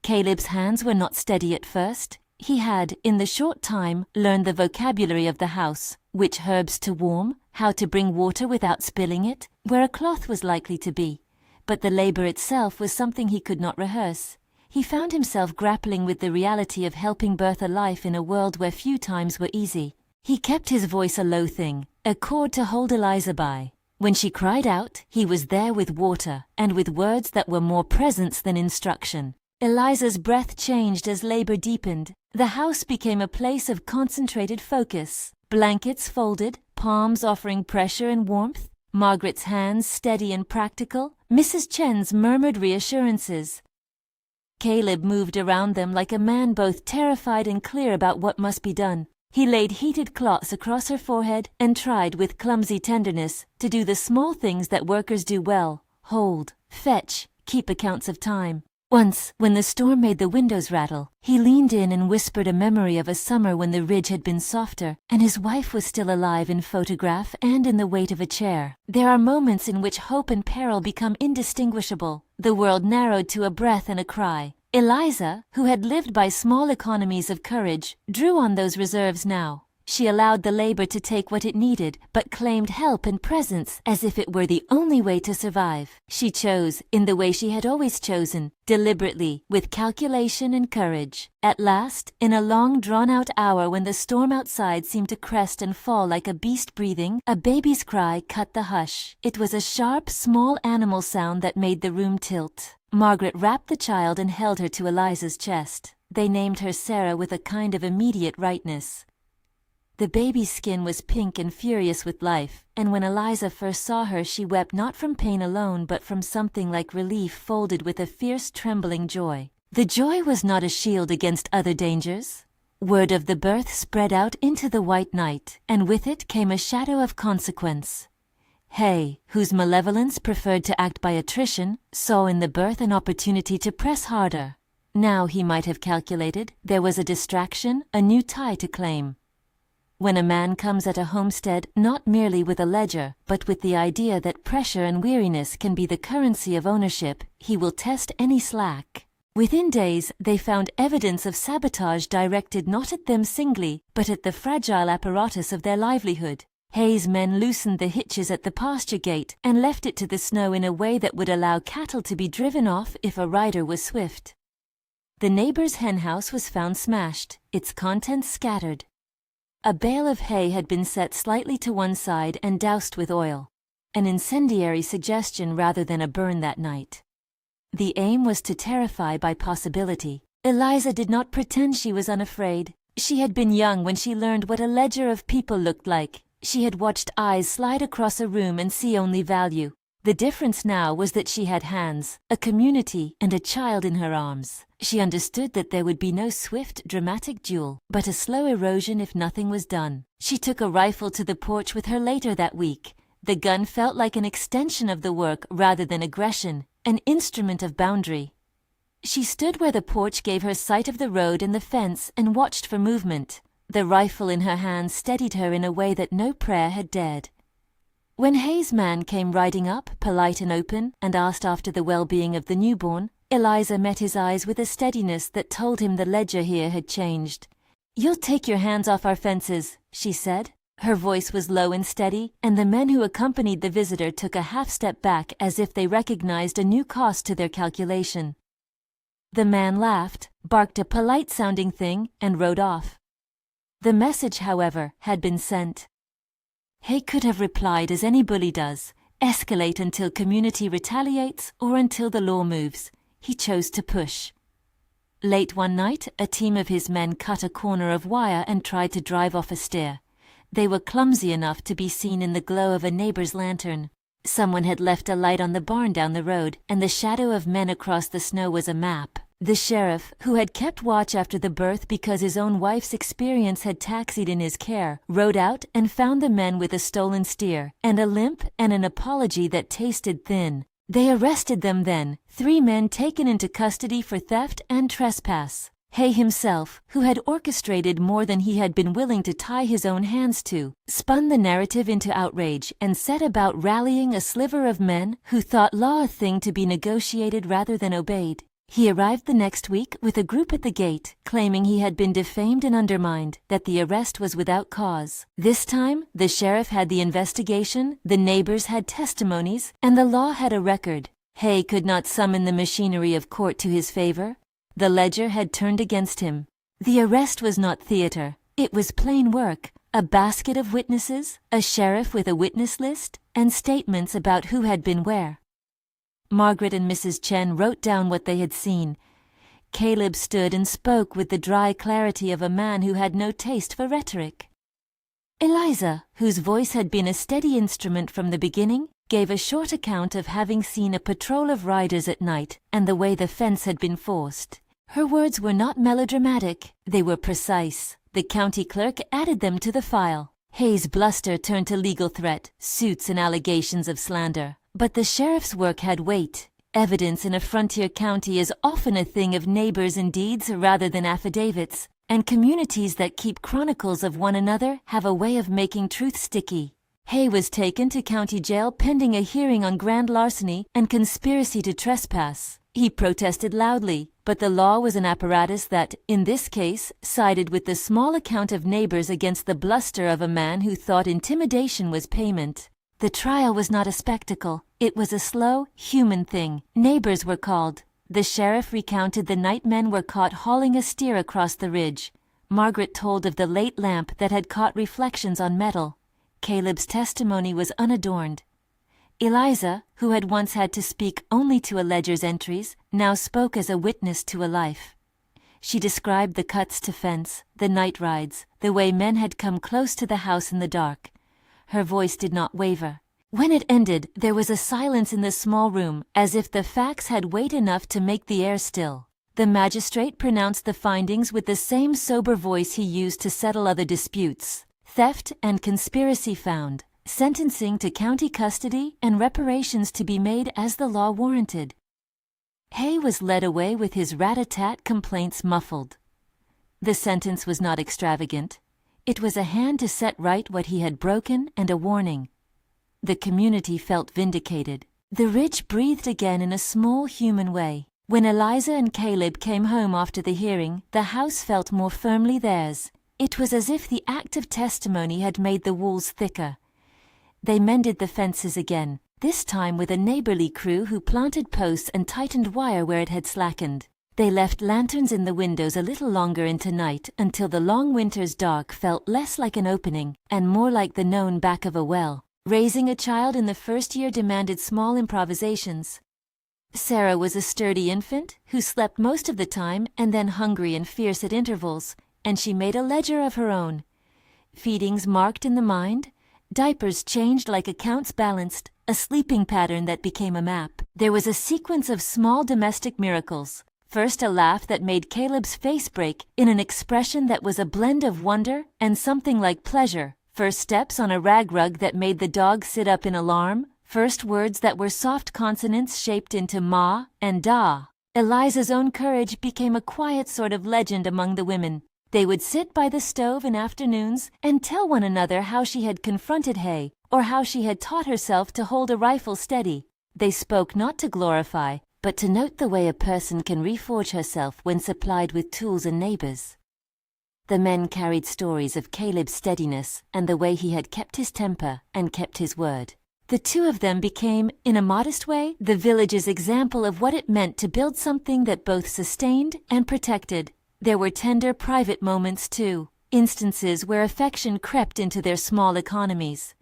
Speaker 1: Caleb's hands were not steady at first. He had, in the short time, learned the vocabulary of the house: which herbs to warm, how to bring water without spilling it, where a cloth was likely to be. But the labor itself was something he could not rehearse. He found himself grappling with the reality of helping birth a life in a world where few times were easy. He kept his voice a low thing, a cord to hold Eliza by. When she cried out, he was there with water, and with words that were more presence than instruction. Eliza's breath changed as labor deepened. The house became a place of concentrated focus. Blankets folded, palms offering pressure and warmth, Margaret's hands steady and practical, Mrs. Chen's murmured reassurances. Caleb moved around them like a man both terrified and clear about what must be done. He laid heated cloths across her forehead and tried with clumsy tenderness to do the small things that workers do well: hold, fetch, keep accounts of time. Once, when the storm made the windows rattle, he leaned in and whispered a memory of a summer when the ridge had been softer, and his wife was still alive in photograph and in the weight of a chair. There are moments in which hope and peril become indistinguishable. The world narrowed to a breath and a cry. Eliza, who had lived by small economies of courage, drew on those reserves now. She allowed the labor to take what it needed, but claimed help and presence as if it were the only way to survive. She chose, in the way she had always chosen, deliberately, with calculation and courage. At last, in a long drawn-out hour when the storm outside seemed to crest and fall like a beast breathing, a baby's cry cut the hush. It was a sharp, small animal sound that made the room tilt. Margaret wrapped the child and held her to Eliza's chest. They named her Sarah with a kind of immediate rightness. The baby's skin was pink and furious with life, and when Eliza first saw her she wept not from pain alone but from something like relief folded with a fierce trembling joy. The joy was not a shield against other dangers. Word of the birth spread out into the white night, and with it came a shadow of consequence. Hay, whose malevolence preferred to act by attrition, saw in the birth an opportunity to press harder. Now, he might have calculated, there was a distraction, a new tie to claim. When a man comes at a homestead not merely with a ledger, but with the idea that pressure and weariness can be the currency of ownership, he will test any slack. Within days, they found evidence of sabotage directed not at them singly, but at the fragile apparatus of their livelihood. Hay's men loosened the hitches at the pasture gate and left it to the snow in a way that would allow cattle to be driven off if a rider was swift. The neighbor's henhouse was found smashed, its contents scattered. A bale of hay had been set slightly to one side and doused with oil. an incendiary suggestion rather than a burn that night. The aim was to terrify by possibility. Eliza did not pretend she was unafraid. She had been young when she learned what a ledger of people looked like. She had watched eyes slide across a room and see only value. The difference now was that she had hands, a community, and a child in her arms. She understood that there would be no swift, dramatic duel, but a slow erosion if nothing was done. She took a rifle to the porch with her later that week. The gun felt like an extension of the work rather than aggression, an instrument of boundary. She stood where the porch gave her sight of the road and the fence and watched for movement. The rifle in her hand steadied her in a way that no prayer had dared. When Hay's man came riding up, polite and open, and asked after the well-being of the newborn, Eliza met his eyes with a steadiness that told him the ledger here had changed. "You'll take your hands off our fences," she said. Her voice was low and steady, and the men who accompanied the visitor took a half-step back as if they recognized a new cost to their calculation. The man laughed, barked a polite-sounding thing, and rode off. The message, however, had been sent. Hay could have replied as any bully does, escalate until community retaliates or until the law moves. He chose to push. Late one night, a team of his men cut a corner of wire and tried to drive off a stair. They were clumsy enough to be seen in the glow of a neighbor's lantern. Someone had left a light on the barn down the road, and the shadow of men across the snow was a map. The sheriff, who had kept watch after the birth because his own wife's experience had taxied in his care, rode out and found the men with a stolen steer, and a limp and an apology that tasted thin. They arrested them then, 3 men taken into custody for theft and trespass. Hay himself, who had orchestrated more than he had been willing to tie his own hands to, spun the narrative into outrage and set about rallying a sliver of men who thought law a thing to be negotiated rather than obeyed. He arrived the next week with a group at the gate, claiming he had been defamed and undermined, that the arrest was without cause. This time, the sheriff had the investigation, the neighbors had testimonies, and the law had a record. Hay could not summon the machinery of court to his favor. The ledger had turned against him. The arrest was not theater. It was plain work. A basket of witnesses, a sheriff with a witness list, and statements about who had been where. Margaret and Mrs. Chen wrote down what they had seen. Caleb stood and spoke with the dry clarity of a man who had no taste for rhetoric. Eliza, whose voice had been a steady instrument from the beginning, gave a short account of having seen a patrol of riders at night and the way the fence had been forced. Her words were not melodramatic, they were precise. The county clerk added them to the file. Hay's bluster turned to legal threat, suits and allegations of slander. But the sheriff's work had weight. Evidence in a frontier county is often a thing of neighbors and deeds rather than affidavits, and communities that keep chronicles of one another have a way of making truth sticky. Hay was taken to county jail pending a hearing on grand larceny and conspiracy to trespass. He protested loudly, but the law was an apparatus that, in this case, sided with the small account of neighbors against the bluster of a man who thought intimidation was payment. The trial was not a spectacle. It was a slow, human thing. Neighbors were called. The sheriff recounted the night men were caught hauling a steer across the ridge. Margaret told of the late lamp that had caught reflections on metal. Caleb's testimony was unadorned. Eliza, who had once had to speak only to a ledger's entries, now spoke as a witness to a life. She described the cuts to fence, the night rides, the way men had come close to the house in the dark. Her voice did not waver. When it ended, there was a silence in the small room, as if the facts had weight enough to make the air still. The magistrate pronounced the findings with the same sober voice he used to settle other disputes. Theft and conspiracy found, sentencing to county custody and reparations to be made as the law warranted. Hay was led away with his rat-a-tat complaints muffled. The sentence was not extravagant. It was a hand to set right what he had broken and a warning. The community felt vindicated. The ridge breathed again in a small human way. When Eliza and Caleb came home after the hearing, the house felt more firmly theirs. It was as if the act of testimony had made the walls thicker. They mended the fences again, this time with a neighborly crew who planted posts and tightened wire where it had slackened. They left lanterns in the windows a little longer into night until the long winter's dark felt less like an opening and more like the known back of a well. Raising a child in the first year demanded small improvisations. Sarah was a sturdy infant who slept most of the time and then hungry and fierce at intervals, and she made a ledger of her own. Feedings marked in the mind, diapers changed like accounts balanced, a sleeping pattern that became a map. There was a sequence of small domestic miracles. First, a laugh that made Caleb's face break in an expression that was a blend of wonder and something like pleasure. First steps on a rag rug that made the dog sit up in alarm. First words that were soft consonants shaped into ma and da. Eliza's own courage became a quiet sort of legend among the women. They would sit by the stove in afternoons and tell one another how she had confronted Hay, or how she had taught herself to hold a rifle steady. They spoke not to glorify, but to note the way a person can reforge herself when supplied with tools and neighbors. The men carried stories of Caleb's steadiness and the way he had kept his temper and kept his word. The two of them became, in a modest way, the village's example of what it meant to build something that both sustained and protected. There were tender private moments too, instances where affection crept into their small economies.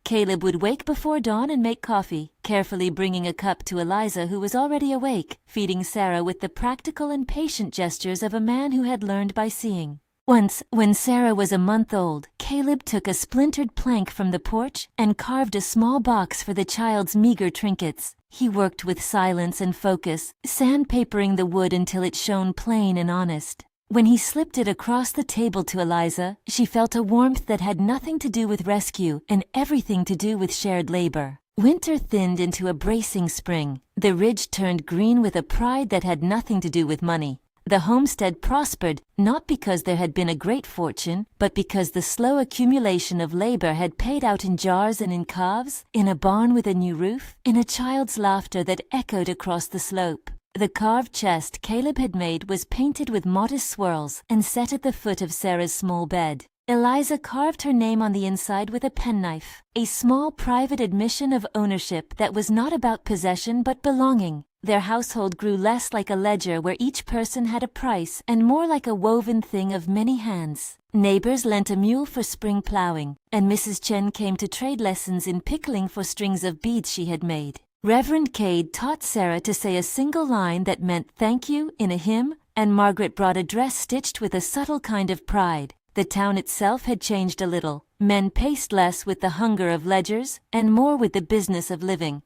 Speaker 1: Caleb would wake before dawn and make coffee, carefully bringing a cup to Eliza, who was already awake, feeding Sarah with the practical and patient gestures of a man who had learned by seeing. Once, when Sarah was a month old, Caleb took a splintered plank from the porch and carved a small box for the child's meager trinkets. He worked with silence and focus, sandpapering the wood until it shone plain and honest. When he slipped it across the table to Eliza, she felt a warmth that had nothing to do with rescue and everything to do with shared labor. Winter thinned into a bracing spring. The ridge turned green with a pride that had nothing to do with money. The homestead prospered, not because there had been a great fortune, but because the slow accumulation of labor had paid out in jars and in calves, in a barn with a new roof, in a child's laughter that echoed across the slope. The carved chest Caleb had made was painted with modest swirls and set at the foot of Sarah's small bed. Eliza carved her name on the inside with a penknife, a small private admission of ownership that was not about possession but belonging. Their household grew less like a ledger where each person had a price and more like a woven thing of many hands. Neighbors lent a mule for spring plowing, and Mrs. Chen came to trade lessons in pickling for strings of beads she had made. Reverend Cade taught Sarah to say a single line that meant thank you in a hymn, and Margaret brought a dress stitched with a subtle kind of pride. The town itself had changed a little. Men paced less with the hunger of ledgers and more with the business of living.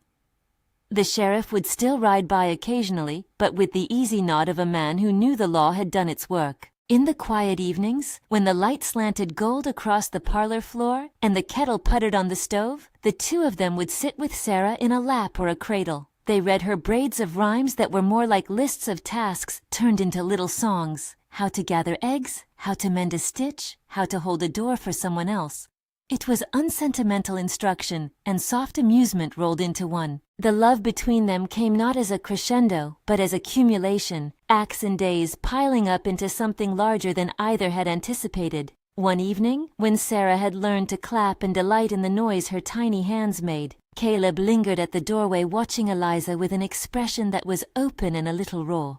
Speaker 1: The sheriff would still ride by occasionally, but with the easy nod of a man who knew the law had done its work. In the quiet evenings, when the light slanted gold across the parlor floor and the kettle puttered on the stove, the two of them would sit with Sarah in a lap or a cradle. They read her braids of rhymes that were more like lists of tasks turned into little songs. How to gather eggs, how to mend a stitch, how to hold a door for someone else. It was unsentimental instruction, and soft amusement rolled into one. The love between them came not as a crescendo, but as accumulation, acts and days piling up into something larger than either had anticipated. One evening, when Sarah had learned to clap and delight in the noise her tiny hands made, Caleb lingered at the doorway watching Eliza with an expression that was open and a little raw.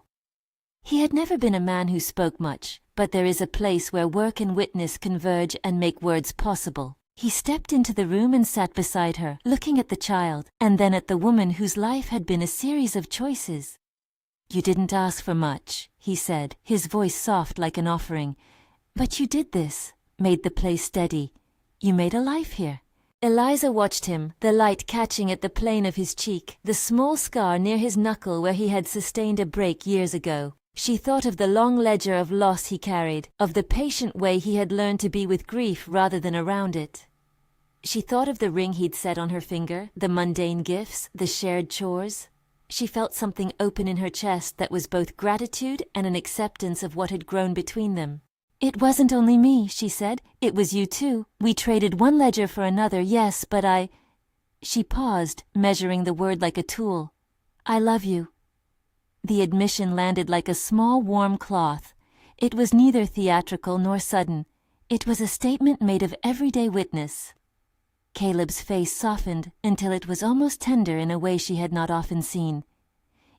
Speaker 1: He had never been a man who spoke much, but there is a place where work and witness converge and make words possible. He stepped into the room and sat beside her, looking at the child, and then at the woman whose life had been a series of choices. "You didn't ask for much," he said, his voice soft like an offering. "But you did this, made the place steady. You made a life here." Eliza watched him, the light catching at the plane of his cheek, the small scar near his knuckle where he had sustained a break years ago. She thought of the long ledger of loss he carried, of the patient way he had learned to be with grief rather than around it. She thought of the ring he'd set on her finger, the mundane gifts, the shared chores. She felt something open in her chest that was both gratitude and an acceptance of what had grown between them. "It wasn't only me," she said. "It was you too. We traded one ledger for another, yes, but I—" She paused, measuring the word like a tool. "I love you." The admission landed like a small warm cloth. It was neither theatrical nor sudden. It was a statement made of everyday witness. Caleb's face softened until it was almost tender in a way she had not often seen.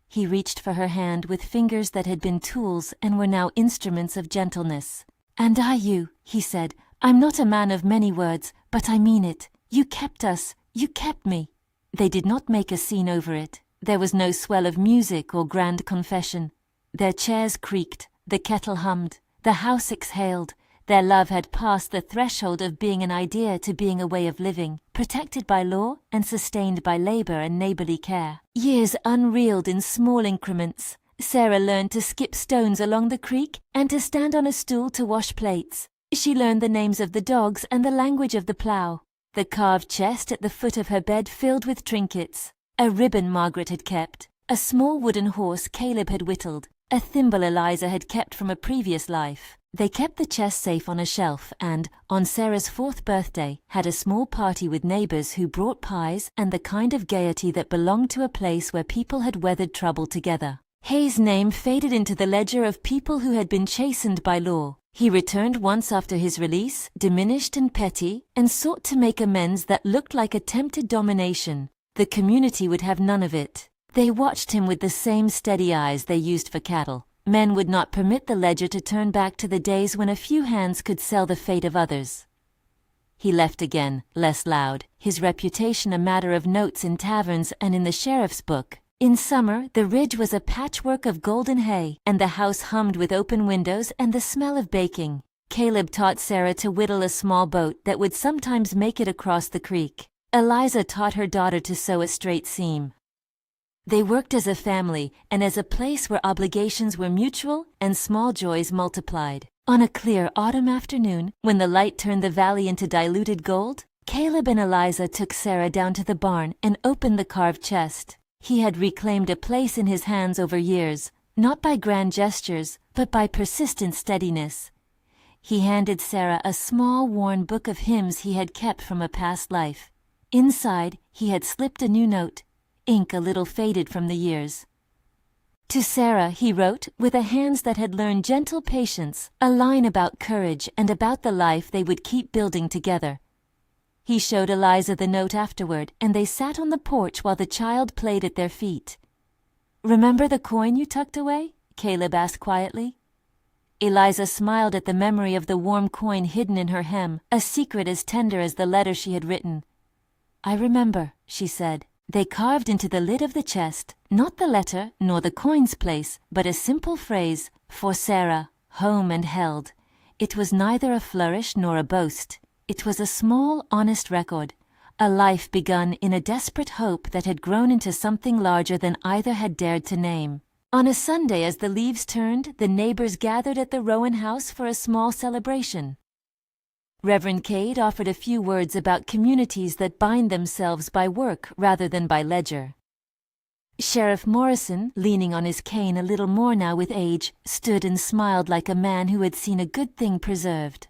Speaker 1: He reached for her hand with fingers that had been tools and were now instruments of gentleness. "And you," he said. "I'm not a man of many words, but I mean it. "You kept us, you kept me." They did not make a scene over it. There was no swell of music or grand confession. Their chairs creaked, the kettle hummed, the house exhaled. Their love had passed the threshold of being an idea to being a way of living, protected by law and sustained by labor and neighborly care. Years unreeled in small increments. Sarah learned to skip stones along the creek and to stand on a stool to wash plates. She learned the names of the dogs and the language of the plow. The carved chest at the foot of her bed filled with trinkets. A ribbon Margaret had kept. A small wooden horse Caleb had whittled. A thimble Eliza had kept from a previous life. They kept the chest safe on a shelf and, on Sarah's 4th birthday, had a small party with neighbors who brought pies and the kind of gaiety that belonged to a place where people had weathered trouble together. Hay's name faded into the ledger of people who had been chastened by law. He returned once after his release, diminished and petty, and sought to make amends that looked like attempted domination. The community would have none of it. They watched him with the same steady eyes they used for cattle. Men would not permit the ledger to turn back to the days when a few hands could sell the fate of others. He left again, less loud, his reputation a matter of notes in taverns and in the sheriff's book. In summer, the ridge was a patchwork of golden hay, and the house hummed with open windows and the smell of baking. Caleb taught Sarah to whittle a small boat that would sometimes make it across the creek. Eliza taught her daughter to sew a straight seam. They worked as a family and as a place where obligations were mutual and small joys multiplied. On a clear autumn afternoon, when the light turned the valley into diluted gold, Caleb and Eliza took Sarah down to the barn and opened the carved chest. He had reclaimed a place in his hands over years, not by grand gestures, but by persistent steadiness. He handed Sarah a small worn book of hymns he had kept from a past life. Inside, he had slipped a new note, ink a little faded from the years. To Sarah he wrote, with a hand that had learned gentle patience, a line about courage and about the life they would keep building together. He showed Eliza the note afterward, and they sat on the porch while the child played at their feet. "Remember the coin you tucked away?" Caleb asked quietly. Eliza smiled at the memory of the warm coin hidden in her hem, a secret as tender as the letter she had written. "I remember," she said. They carved into the lid of the chest, not the letter nor the coin's place, but a simple phrase, "For Sarah, home and held." It was neither a flourish nor a boast. It was a small, honest record, a life begun in a desperate hope that had grown into something larger than either had dared to name. On a Sunday, as the leaves turned, the neighbors gathered at the Rowan house for a small celebration. Reverend Cade offered a few words about communities that bind themselves by work rather than by ledger. Sheriff Morrison, leaning on his cane a little more now with age, stood and smiled like a man who had seen a good thing preserved.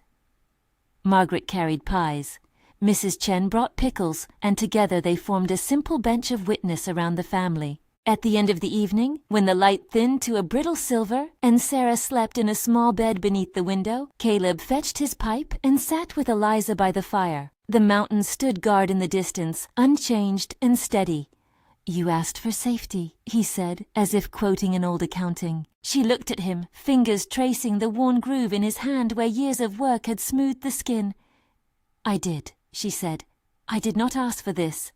Speaker 1: Margaret carried pies. Mrs. Chen brought pickles, and together they formed a simple bench of witness around the family. At the end of the evening, when the light thinned to a brittle silver, and Sarah slept in a small bed beneath the window, Caleb fetched his pipe and sat with Eliza by the fire. The mountains stood guard in the distance, unchanged and steady. "You asked for safety," he said, as if quoting an old accounting. She looked at him, fingers tracing the worn groove in his hand where years of work had smoothed the skin. "I did," she said. "I did not ask for this."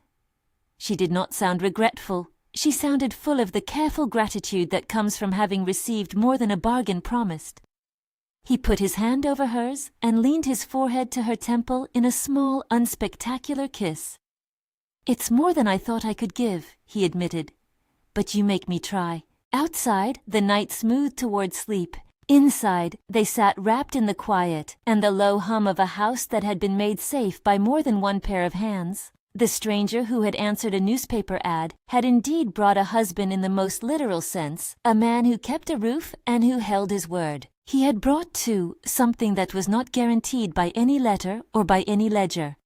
Speaker 1: She did not sound regretful. She sounded full of the careful gratitude that comes from having received more than a bargain promised. He put his hand over hers and leaned his forehead to her temple in a small, unspectacular kiss. "It's more than I thought I could give," he admitted. "But you make me try." Outside, the night smoothed toward sleep. Inside, they sat wrapped in the quiet and the low hum of a house that had been made safe by more than one pair of hands. The stranger who had answered a newspaper ad had indeed brought a husband in the most literal sense, a man who kept a roof and who held his word. He had brought, too, something that was not guaranteed by any letter or by any ledger.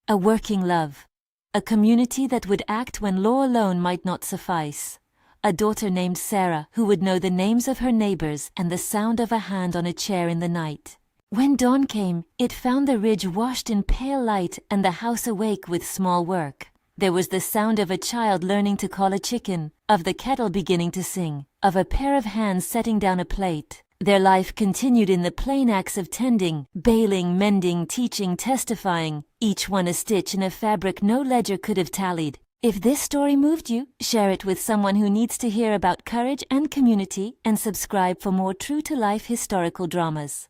Speaker 1: A working love. A community that would act when law alone might not suffice. A daughter named Sarah who would know the names of her neighbors and the sound of a hand on a chair in the night. When dawn came, it found the ridge washed in pale light and the house awake with small work. There was the sound of a child learning to call a chicken, of the kettle beginning to sing, of a pair of hands setting down a plate. Their life continued in the plain acts of tending, baling, mending, teaching, testifying, each one a stitch in a fabric no ledger could have tallied. If this story moved you, share it with someone who needs to hear about courage and community, and subscribe for more true-to-life historical dramas.